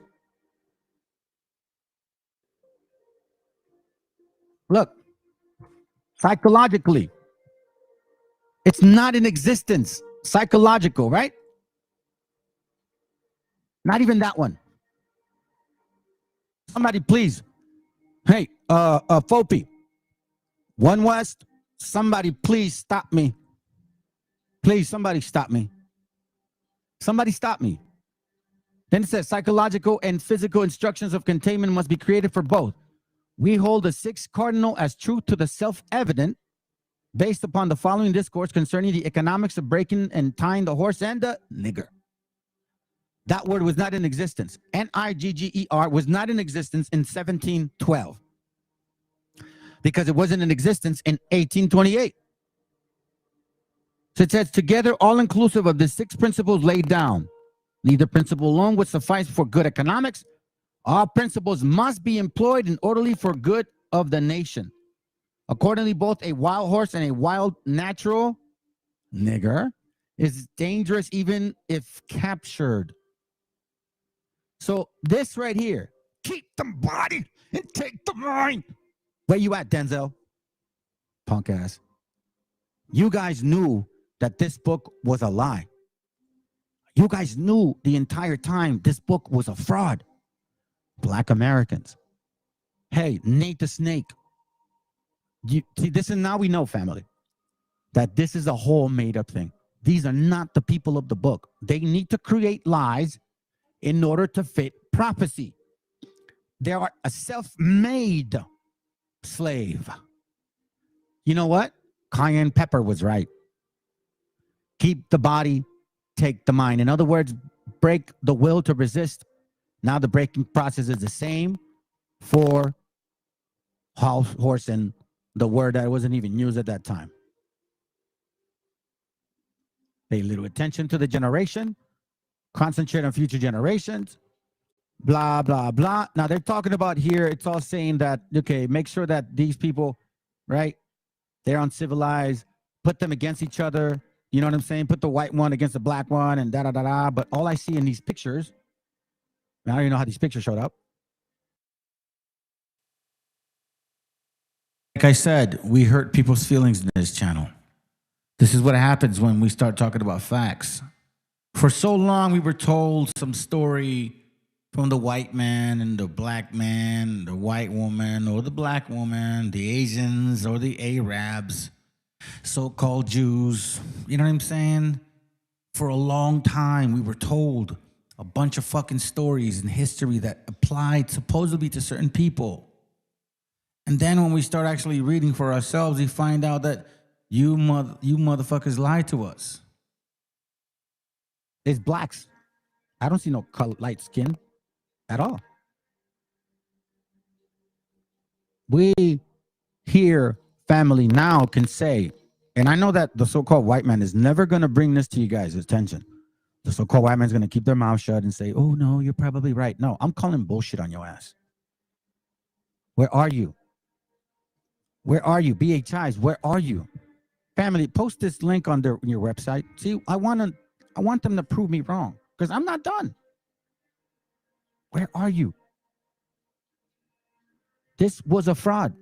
Look, psychologically, it's not in existence. Psychological, right? Not even that one. Somebody please. Hey, Fopi. One West, somebody please stop me. Please, somebody stop me. Somebody stop me. Then it says psychological and physical instructions of containment must be created for both. We hold the sixth cardinal as true to the self-evident based upon the following discourse concerning the economics of breaking and tying the horse and the nigger. That word was not in existence. N-I-G-G-E-R was not in existence in 1712 because it wasn't in existence in 1828. So it says, together, all inclusive of the six principles laid down. Neither principle alone would suffice for good economics. All principles must be employed in orderly for good of the nation. Accordingly, both a wild horse and a wild natural nigger is dangerous even if captured. So this right here, keep the body and take the mind. Where you at, Denzel? Punk ass. You guys knew that this book was a lie. You guys knew the entire time this book was a fraud. Black Americans. Hey, Nate the Snake. You see, this is now we know, family, that this is a whole made-up thing. These are not the people of the book. They need to create lies in order to fit prophecy. They are a self-made slave. You know what? Cayenne Pepper was right. Keep the body, take the mind. In other words, break the will to resist. Now the breaking process is the same for horse and the word that wasn't even used at that time. Pay little attention to the generation. Concentrate on future generations. Blah, blah, blah. Now they're talking about here, it's all saying that, okay, make sure that these people, right, they're uncivilized, put them against each other. You know what I'm saying? Put the white one against the black one and da-da-da-da. But all I see in these pictures, I don't even know how these pictures showed up. Like I said, we hurt people's feelings in this channel. This is what happens when we start talking about facts. For so long, we were told some story from the white man and the black man, the white woman or the black woman, the Asians or the Arabs, so-called Jews. You know what I'm saying? For a long time, we were told a bunch of fucking stories in history that applied supposedly to certain people. And then when we start actually reading for ourselves, we find out that you motherfuckers lied to us. It's blacks. I don't see no light skin at all. We here, family, now can say, and I know that the so-called white man is never going to bring this to you guys' attention. The so-called white man's going to keep their mouth shut and say, oh, no, you're probably right. No, I'm calling bullshit on your ass. Where are you? Where are you? BHIs, where are you? Family, post this link on your website. See, I want them to prove me wrong because I'm not done. Where are you? This was a fraud.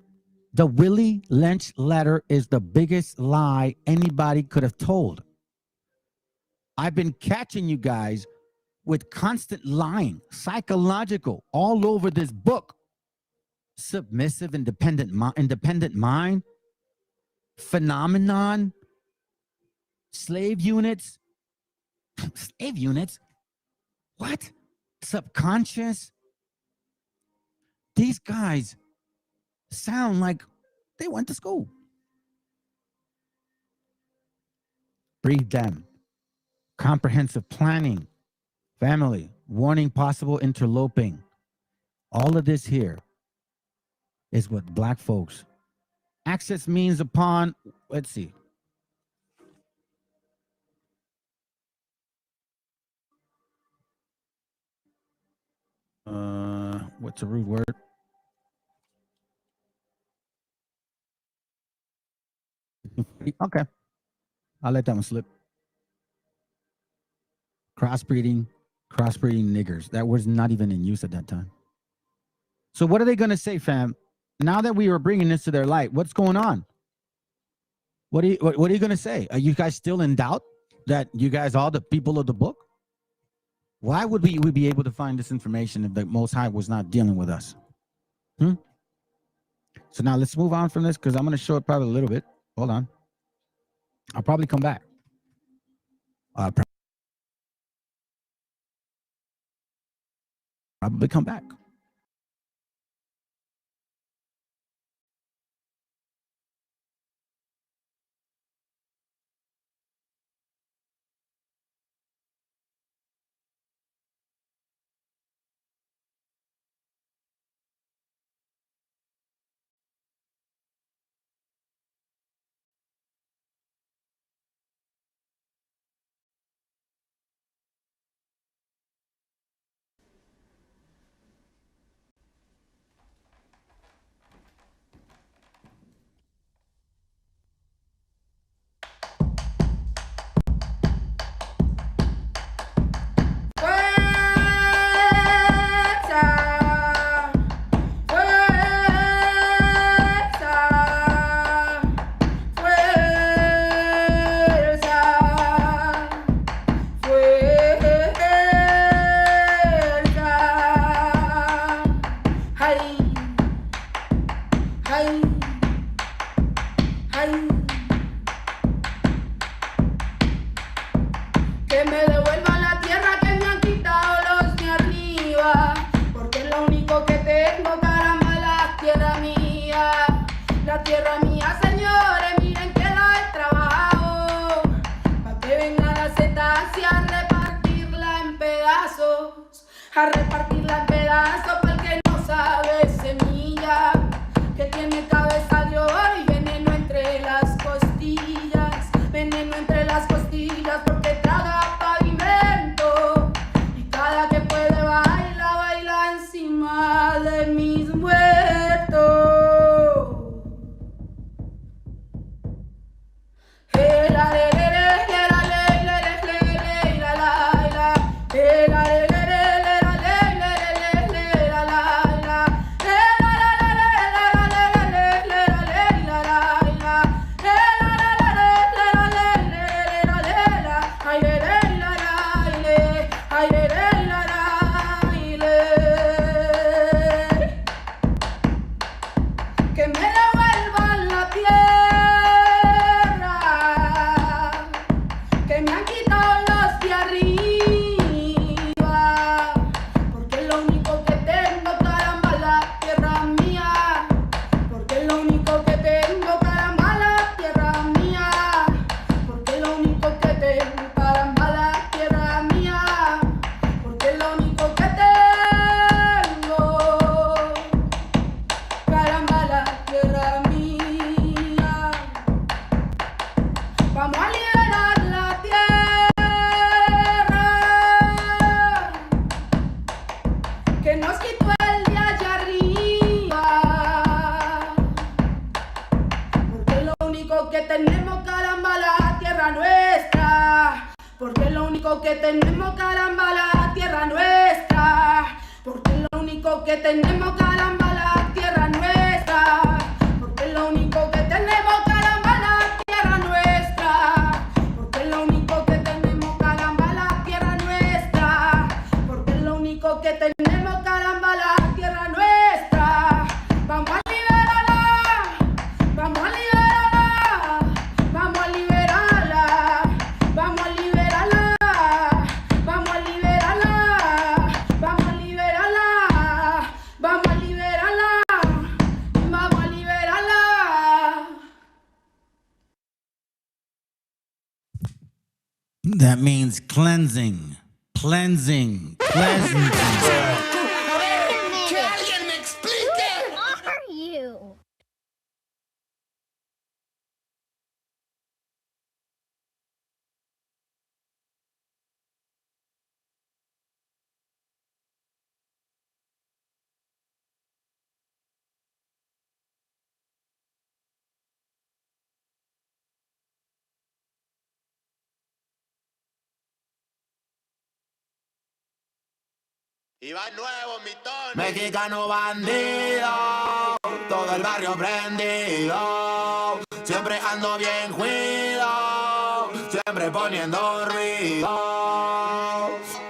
The Willie Lynch letter is the biggest lie anybody could have told. I've been catching you guys with constant lying, psychological, all over this book. Submissive, independent mind, phenomenon, slave units. Slave units? What? Subconscious? These guys sound like they went to school. Breed them. Comprehensive planning. Family. Warning possible interloping. All of this here is what black folks. Access means upon, let's see. What's a rude word? Okay. I'll let that one slip. Crossbreeding niggers. That was not even in use at that time. So what are they going to say, fam? Now that we are bringing this to their light, what's going on? What are you going to say? Are you guys still in doubt that you guys are the people of the book? Why would we be able to find this information if the Most High was not dealing with us? So now let's move on from this because I'm going to show it probably a little bit. Hold on. I'll probably come back. Probably come back. Que me devuelvan la tierra que me han quitado los de arriba, porque es lo único que tengo, caramba, la tierra mía, señores, miren que la he trabajado, para que vengan las etancias a repartirla en pedazos, porque no sabe semilla, que tiene cabeza de oro y veneno entre las costillas, porque traga pavimento y cada que puede baila encima de mis muertos. Que me devuelvan la tierra único que tenemos, caramba, la tierra nuestra. Porque es lo único que tenemos, caramba, la tierra nuestra. Porque es lo único que tenemos, caramba, la tierra nuestra. Porque es lo único que tenemos, caramba, la tierra nuestra. Porque es lo único que tenemos, caramba, la tierra nuestra. Porque es lo único que tenemos, caramba, la tierra nuestra. Vamos a liberarla, vamos a liberarla, vamos a liberarla, vamos a liberarla, vamos a liberarla, vamos a liberarla, vamos a liberarla, vamos a liberarla. That means cleansing, cleansing, cleansing. Que alguien me explique. Who are you? Y va nuevo, mi tono. Mexicano bandido, todo el barrio prendido. Siempre ando bien cuido, siempre poniendo ruido.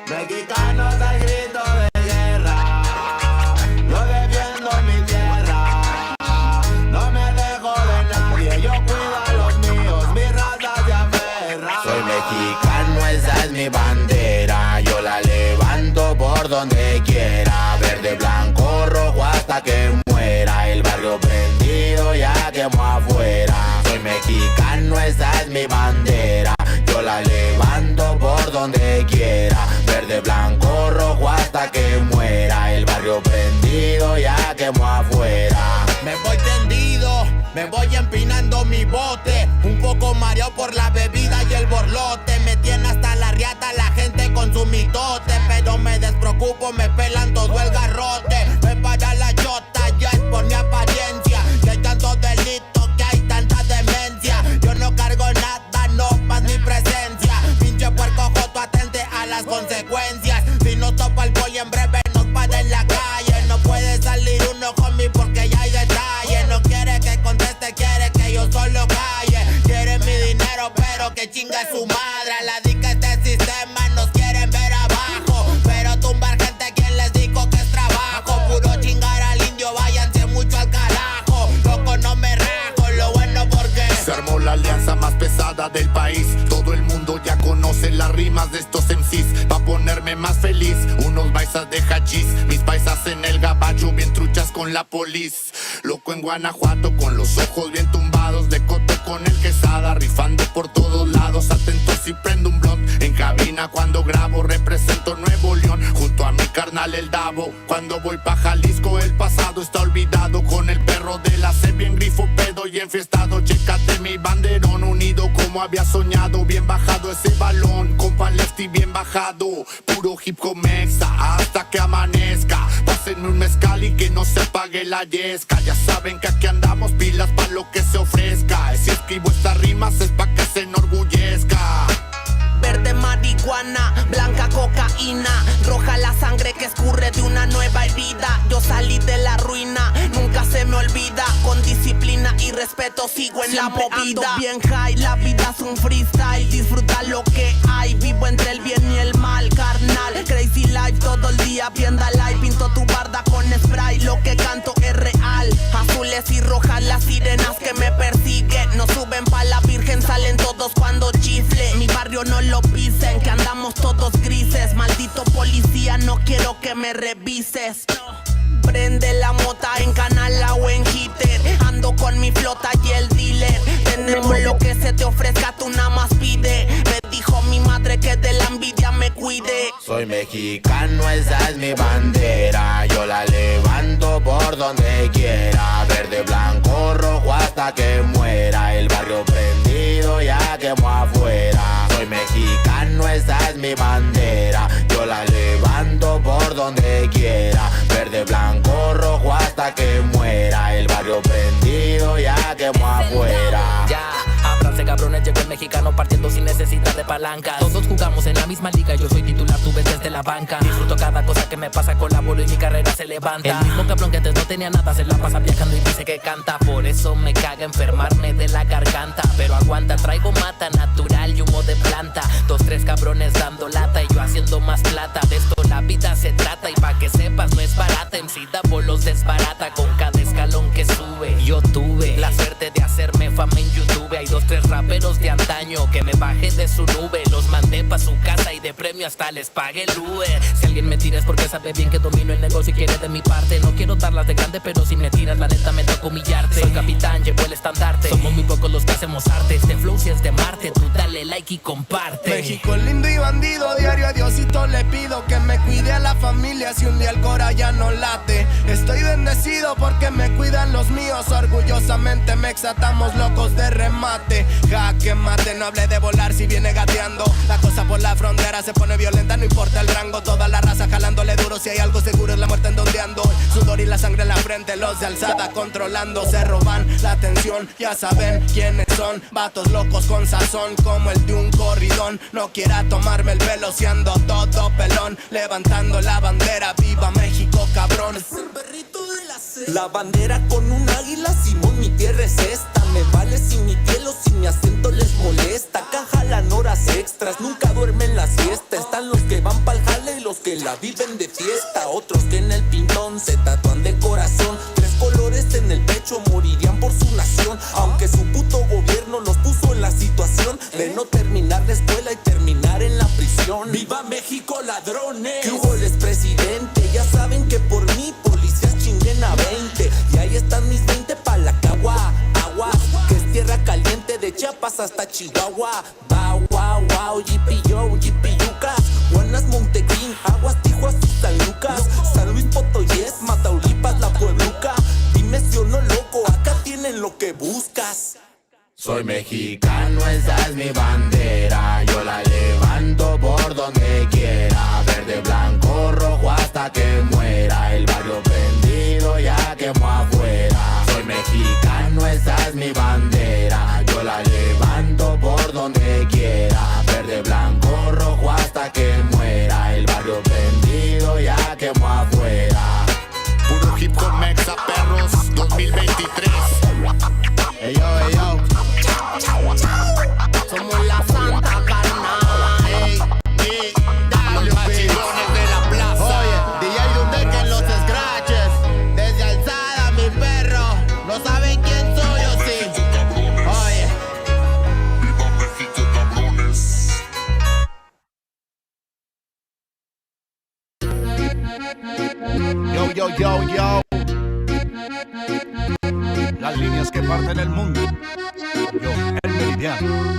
Mexicanos al grito de guerra, yo defiendo mi tierra. No me dejo de nadie, yo cuido a los míos, mi raza se aferra. Soy mexicano, esa es mi bandera, yo la levanto por donde quiera, verde, blanco, rojo hasta que muera. El barrio prendido ya quemó afuera. Soy mexicano, esa es mi bandera, yo la levanto por donde quiera, verde, blanco, rojo hasta que muera. El barrio prendido ya quemó afuera. Me voy tendido, me voy empinando mi bote, un poco mareado por la bebida y el borlote. Me tiene hasta la riata la gente con su mitote, pero me despreocupo, me pelan todo el garrote. Me para la chota, ya es por mi apariencia, que hay tantos delitos, que hay tanta demencia. Yo no cargo nada, no más mi presencia. Pinche puerco joto, atente a las consecuencias. Si no topa el boy en breve nos para en la calle. No puede salir uno conmigo porque ya hay detalles. No quiere que conteste, quiere que yo solo calle. Quiere mi dinero pero que chinga su madre. A la dica este sistema nos quieren ver abajo, pero tumbar gente, quien les dijo que es trabajo. Puro chingar al indio, váyanse mucho al carajo. Loco, no me rajo, lo bueno porque se armó la alianza más pesada del país. Todo el mundo ya conoce las rimas de estos MCs. Pa' ponerme más feliz, unos paisas de hachís, mis paisas en el gabacho, bien truchas con la polis. Loco en Guanajuato, con los ojos bien tumbados, de coto con el quesada, rifando por todos lados. Atento si prendo un blunt en cabina cuando grabo, represento Nuevo León junto a mi carnal el Davo. Cuando voy pa' Jalisco el pasado está olvidado, con el perro de la C bien grifo, pedo y enfiestado. Chécate mi banderón, unido como había soñado, bien bajado ese balón, compa lefty bien bajado. Puro hip hop mexa hasta que amanezca. Pásenme un mezcal y que no se apague la yesca. Ya saben que aquí andamos pilas pa' lo que se ofrezca. Si escribo estas rimas es pa' que se enorgullezca. Verde marihuana, blanca cocaína, roja la sangre que escurre de una nueva herida. Yo salí de la ruina, nunca se me olvida. Con disciplina y respeto sigo en siempre la movida. Ando bien high, la vida es un freestyle. Disfruta lo que hay, vivo entre el bien y el mal, carnal. Crazy life todo el día, viendo live. Pinto tu barda con spray, lo que canto es real. Azules y rojas las sirenas que me persiguen. No suben pa' la virgen, salen todos cuando chifle. Mi barrio no lo pisen, que andamos todos grises. Maldito policía, no quiero que me revises. Prende la mota en canala o en hitter. Ando con mi flota y el dealer. Tenemos lo que se te ofrezca, tú nada más pide. Me dijo mi madre que de la envidia me cuide. soy mexicano, esa es mi bandera. Yo la levanto por donde quiera. Verde, blanco, rojo hasta que muera. El barrio prendido ya quemó afuera. Soy mexicano, esa es mi bandera. Yo la levanto por donde quiera. Verde, blanco, rojo hasta que muera. El barrio prendido ya quemó afuera. llegó el mexicano partiendo sin necesidad de palanca. Todos jugamos en la misma liga, yo soy titular, tú ves desde la banca. Disfruto cada cosa que me pasa, colaboro y mi carrera se levanta. El mismo cabrón que antes no tenía nada se la pasa viajando y dice que canta. Por eso me caga enfermarme de la garganta. Pero aguanta, traigo mata natural y humo de planta. 2, 3 cabrones dando lata y yo haciendo más plata. De esto la vida se trata y pa' que sepas no es barata. MC Davo los desbarata con cada escalón que sube. Yo tuve la suerte de hacerme fama en YouTube. Hay 2, 3 raperos de antaño que me bajé de su nube. Los mandé pa' su casa y de premio hasta les pagué el Uber. Si alguien me tira es porque sabe bien que domino el negocio y quiere de mi parte. No quiero darlas de grande, pero si me tiras la neta me toca humillarte. Soy capitán, llevo el estandarte. Somos muy pocos los que hacemos arte. Este flow si es de Marte, tú dale like y comparte. México lindo y bandido, diario a Diosito le pido que me cuide a la familia si un día el cora ya no late. Estoy bendecido porque me cuidan los míos. Orgullosamente me exatamos locos de remate. Jaque mate, no hable de volar si viene gateando. La cosa por la frontera se pone violenta, no importa el rango. Toda la raza jalándole duro, si hay algo seguro es la muerte en donde ando. Sudor y la sangre en la frente, los de alzada controlando. Se roban la atención, ya saben quiénes son. Vatos locos con sazón como el de un corridón. No quiera tomarme el pelo si ando todo pelón. Levantando la bandera, viva México cabrón. La bandera con un águila, Simón, mi tierra es esta. Me vale si mi piel o si mi acento les molesta. Acá jalan horas extras, nunca duermen la siesta. Están los que van pa'l jale y los que la viven de fiesta. Otros que en el pintón se tatúan de corazón. 3 colores en el pecho, morirían por su nación. Aunque su puto gobierno los puso en la situación de no terminar la escuela y terminar en la prisión. ¡Viva México, ladrones! ¿Qué hubo, les presidente? Ya saben que por mí policías chinguen a 20. Y ahí están mis 20 pa' la cagua. Agua, que es tierra caliente de Chiapas hasta Chihuahua. Wow, wow, wow, yipi-yo, yipi-yucas. Buenas, Montegreen, Aguas, Tijuas y San Lucas. San Luis Potoyes, Mataulipas, La Puebluca. Dime si o no, loco, acá tienen lo que buscas. Soy mexicano, esa es mi bandera. Yo la levanto por donde quiera. Verde, blanco, rojo hasta que muera. El barrio prendido ya quemó afuera. Soy mexicano, esa es mi bandera. Yo la levanto por donde quiera. Verde, blanco, rojo hasta que muera. El barrio prendido ya quemó afuera. Puro hip hop mexa, perros, 2023. Ey yo, ey yo. Somos la santa carnal. Ey, Los machigones de la plaza. Oye, DJ Dundeque en los scratches. Desde alzada, mi perro. No saben quién soy o sí. Oye. Viva México, cabrones. Yo, yo, yo, yo. Las líneas que parten el mundo. Yo, el meridiano.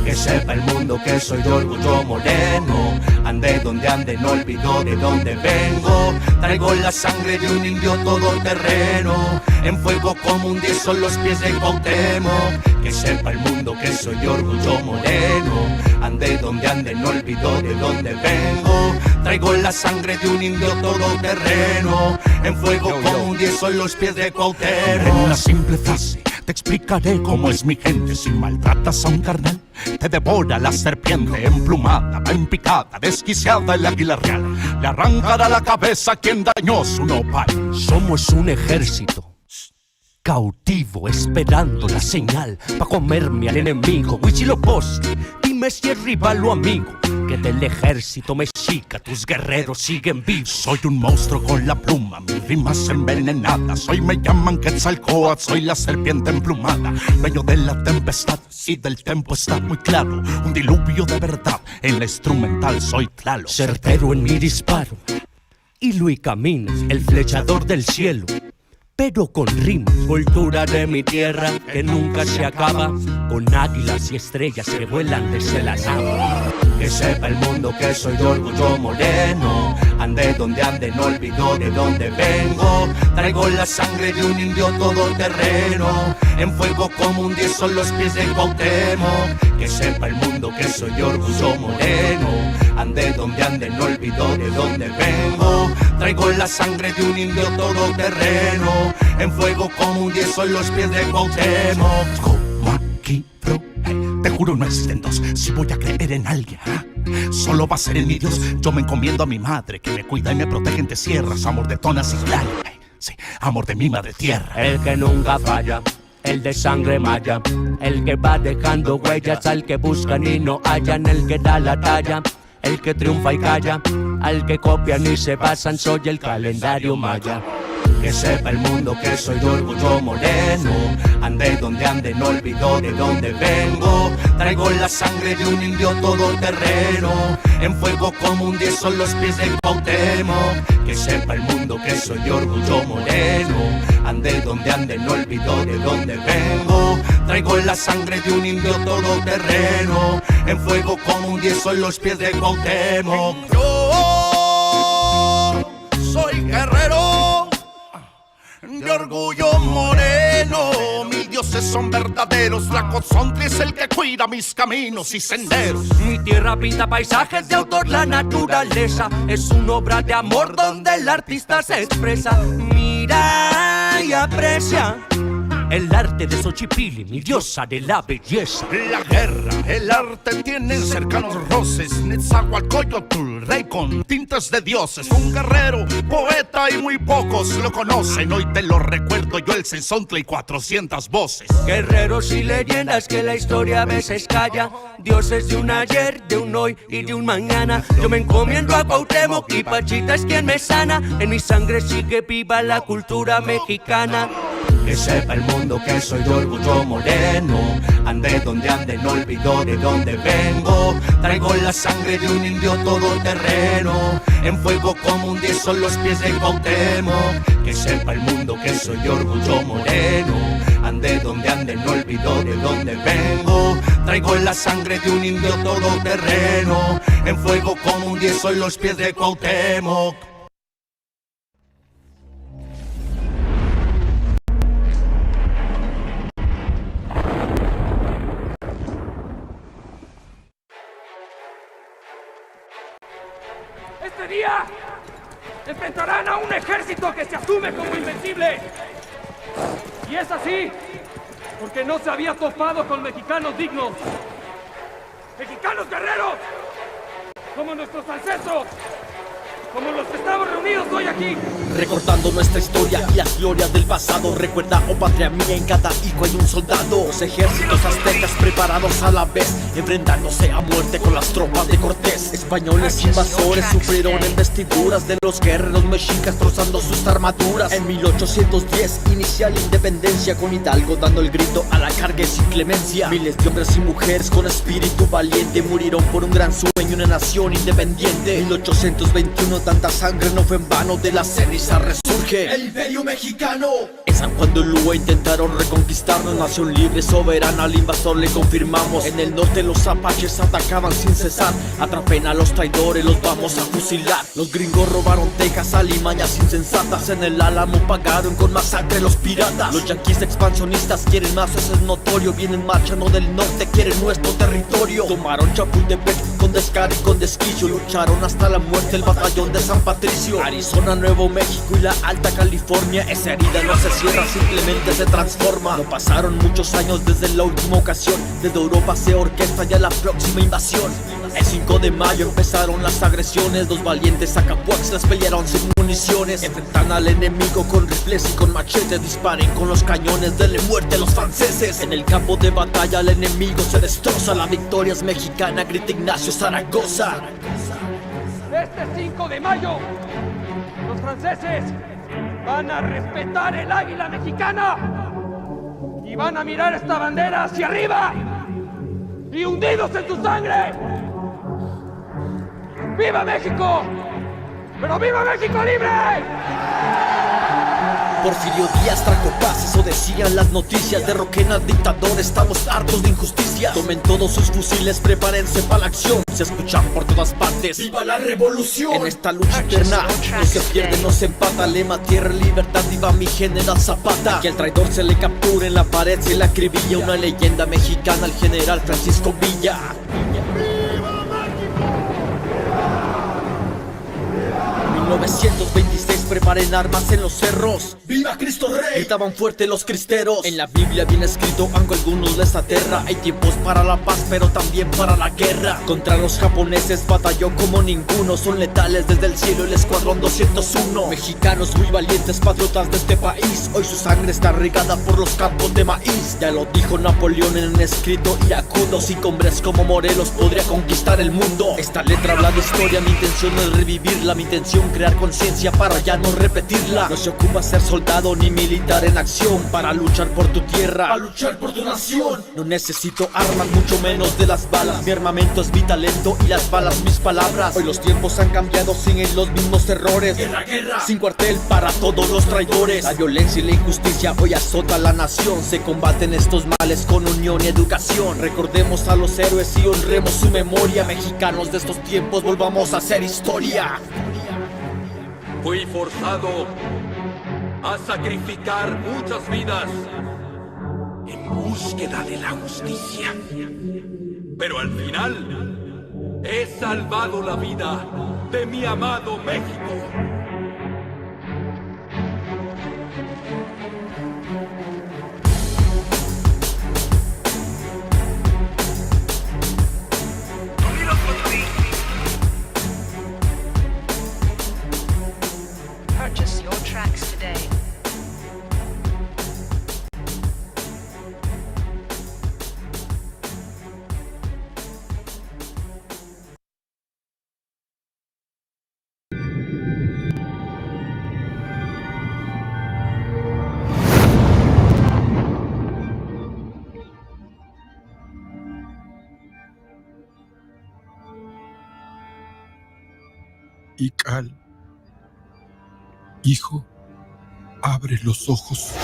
Que sepa el mundo que soy de orgullo moreno. Ande donde ande, no olvido de dónde vengo. Traigo la sangre de un indio todoterreno. En fuego como un 10 son los pies de Cuauhtémoc. Que sepa el mundo que soy de orgullo moreno. Ande donde ande, no olvido de dónde vengo. Traigo la sangre de un indio todoterreno. En fuego como un 10 son los pies de Cuauhtémoc. En una simple frase te explicaré cómo es mi gente. Si maltratas a un carnal, te devora la serpiente emplumada, va en picada, desquiciada el águila real. Le arrancará la cabeza a quien dañó su nopal. Somos un ejército cautivo esperando la señal pa' comerme al enemigo. Huitzilopochtli, dime si es rival o amigo. Que del ejército mexica tus guerreros siguen vivos. Soy un monstruo con la pluma, mis rimas envenenadas. Hoy me llaman Quetzalcóatl, soy la serpiente emplumada. Dueño de la tempestad y del tempo está muy claro. Un diluvio de verdad en la instrumental soy claro. Certero en mi disparo, y Luis Caminos, el flechador del cielo. Pero con rimas, cultura de mi tierra que nunca se acaba. Con águilas y estrellas que vuelan desde la nave. Que sepa el mundo que soy de orgullo moreno. Ande donde ande, no olvido de dónde vengo. Traigo la sangre de un indio todoterreno. En fuego como un 10 son los pies de Cuauhtémoc. Que sepa el mundo que soy de orgullo moreno. Ande donde ande, no olvido de dónde vengo. Traigo la sangre de un indio todoterreno. en fuego como un 10 son los pies de Cuauhtémoc. Como aquí, bro, te juro no existen dos. Si voy a creer en alguien, solo va a ser en mi Dios. Yo me encomiendo a mi madre, que me cuida y me protege entre sierras. Amor de tonas y claro, sí, amor de mi madre tierra. El que nunca falla, el de sangre maya, el que va dejando huellas al que buscan y no hallan, el que da la talla, el que triunfa y calla, al que copian y se basan, soy el calendario maya. Que sepa el mundo que soy de orgullo moreno, ande donde ande, no olvido de dónde vengo. Traigo la sangre de un indio todoterreno, en fuego como un 10 son los pies de Cuauhtémoc. Que sepa el mundo que soy de orgullo moreno, ande donde ande, no olvido de dónde vengo. Traigo la sangre de un indio todoterreno, en fuego como un 10 son los pies de Cuauhtémoc. Yo soy guerrero de orgullo moreno, mis dioses son verdaderos, Tlacozontli es el que cuida mis caminos y senderos. Mi tierra pinta paisajes de autor, la naturaleza es una obra de amor donde el artista se expresa. Mira y aprecia el arte de Xochipilli, mi diosa de la belleza. La guerra, el arte tienen cercanos roces. Netzahualcóyotl, rey con tintes de dioses. Un guerrero, poeta y muy pocos lo conocen. Hoy te lo recuerdo yo, el Sensontli y 400 voces. Guerreros y leyendas que la historia a veces calla. Dioses de un ayer, de un hoy y de un mañana. Yo me encomiendo a Cuauhtémoc y Pachita es quien me sana. En mi sangre sigue viva la cultura mexicana. Que sepa el mundo que soy de orgullo moreno, ande donde ande, no olvido de dónde vengo. Traigo la sangre de un indio todoterreno, en fuego como un 10 son los pies de Cuauhtémoc. Que sepa el mundo que soy de orgullo moreno, ande donde ande, no olvido de dónde vengo. Traigo la sangre de un indio todoterreno, en fuego como un 10 son los pies de Cuauhtémoc. Este día enfrentarán a un ejército que se asume como invencible. Y es así porque no se había topado con mexicanos dignos. Mexicanos guerreros, como nuestros ancestros, como los que estamos reunidos hoy aquí. Recordando nuestra historia y las glorias del pasado. Recuerda, oh patria mía, en cada hijo hay un soldado. Los ejércitos aztecas preparados a la vez, enfrentándose a muerte con las tropas de Cortés. Españoles invasores sufrieron embestiduras de los guerreros mexicas, trozando sus armaduras. En 1810 inicia la independencia, con Hidalgo dando el grito a la carga y sin clemencia. Miles de hombres y mujeres con espíritu valiente murieron por un gran sueño, una nación independiente. 1821, tanta sangre no fue en vano, de la ceniza resurge el imperio mexicano. En San Juan de Ulúa intentaron reconquistarnos, nación libre, soberana, al invasor le confirmamos. En el norte los apaches atacaban sin cesar, atrapen a los traidores, los vamos a fusilar. Los gringos robaron Texas, alimañas insensatas, en el Álamo pagaron con masacre los piratas. Los yanquis expansionistas quieren más, eso es notorio, vienen marchando del norte, quieren nuestro territorio. Tomaron Chapultepec con descaro y con desquicio, lucharon hasta la muerte el batallón de San Patricio. Arizona, Nuevo México y la Alta California, esa herida no se cierra, simplemente se transforma. No pasaron muchos años desde la última ocasión, desde Europa se orquesta ya la próxima invasión. El 5 de mayo empezaron las agresiones, los valientes Acapuaxtlas pelearon sin municiones. Enfrentan al enemigo con rifles y con machetes, disparen con los cañones, denle muerte a los franceses. En el campo de batalla el enemigo se destroza, la victoria es mexicana, grita Ignacio Zaragoza. Este 5 de mayo, los franceses van a respetar el águila mexicana y van a mirar esta bandera hacia arriba y hundidos en su sangre. ¡Viva México! ¡Pero viva México libre! Porfirio Díaz trajo paz, eso decían las noticias. Derroquen al dictador, estamos hartos de injusticia. Tomen todos sus fusiles, prepárense para la acción. Se escuchan por todas partes, ¡viva la revolución! En esta lucha eterna, no se pierde, no se empata. Lema, tierra, libertad, viva mi general Zapata. Que al traidor se le capture en la pared, se le acribilla. Una leyenda mexicana, el general Francisco Villa. 1926 preparen armas en los cerros. ¡Viva Cristo Rey! Gritaban fuerte los cristeros. En la Biblia viene escrito, aunque a algunos les aterra, hay tiempos para la paz pero también para la guerra. Contra los japoneses batalló como ninguno. Son letales desde el cielo el escuadrón 201. Mexicanos muy valientes, patriotas de este país. Hoy su sangre está regada por los campos de maíz. Ya lo dijo Napoleón en un escrito iracundo: 5 hombres como Morelos podría conquistar el mundo. Esta letra habla de historia, mi intención no es revivirla. Mi intención crear conciencia para ya no repetirla. No se ocupa ser soldado ni militar en acción para luchar por tu tierra, para luchar por tu nación. No necesito armas, mucho menos de las balas. Mi armamento es mi talento y las balas mis palabras. Hoy los tiempos han cambiado, siguen los mismos errores. Guerra, guerra, sin cuartel para todos los traidores. La violencia y la injusticia hoy azota la nación. Se combaten estos males con unión y educación. Recordemos a los héroes y honremos su memoria. Mexicanos de estos tiempos, volvamos a hacer historia. Fui forzado a sacrificar muchas vidas en búsqueda de la justicia. Pero al final he salvado la vida de mi amado México. Purchase your tracks today. Ical, hijo, abre los ojos.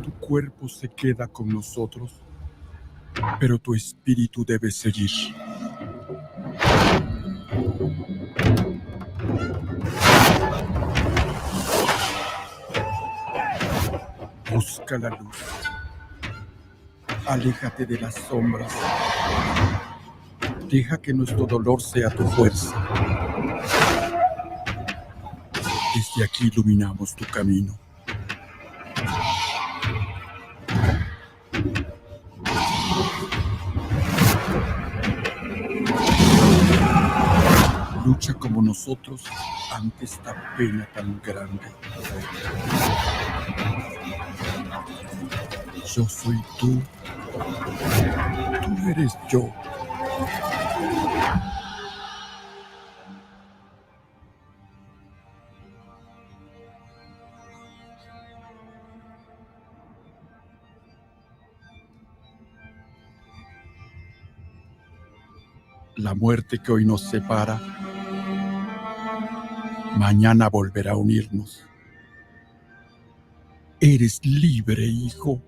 Tu cuerpo se queda con nosotros, pero tu espíritu debe seguir. Busca la luz. Aléjate de las sombras. Deja que nuestro dolor sea tu fuerza. Desde aquí iluminamos tu camino. Lucha como nosotros ante esta pena tan grande. Yo soy tú. Tú eres yo. La muerte que hoy nos separa, mañana volverá a unirnos. Eres libre, hijo.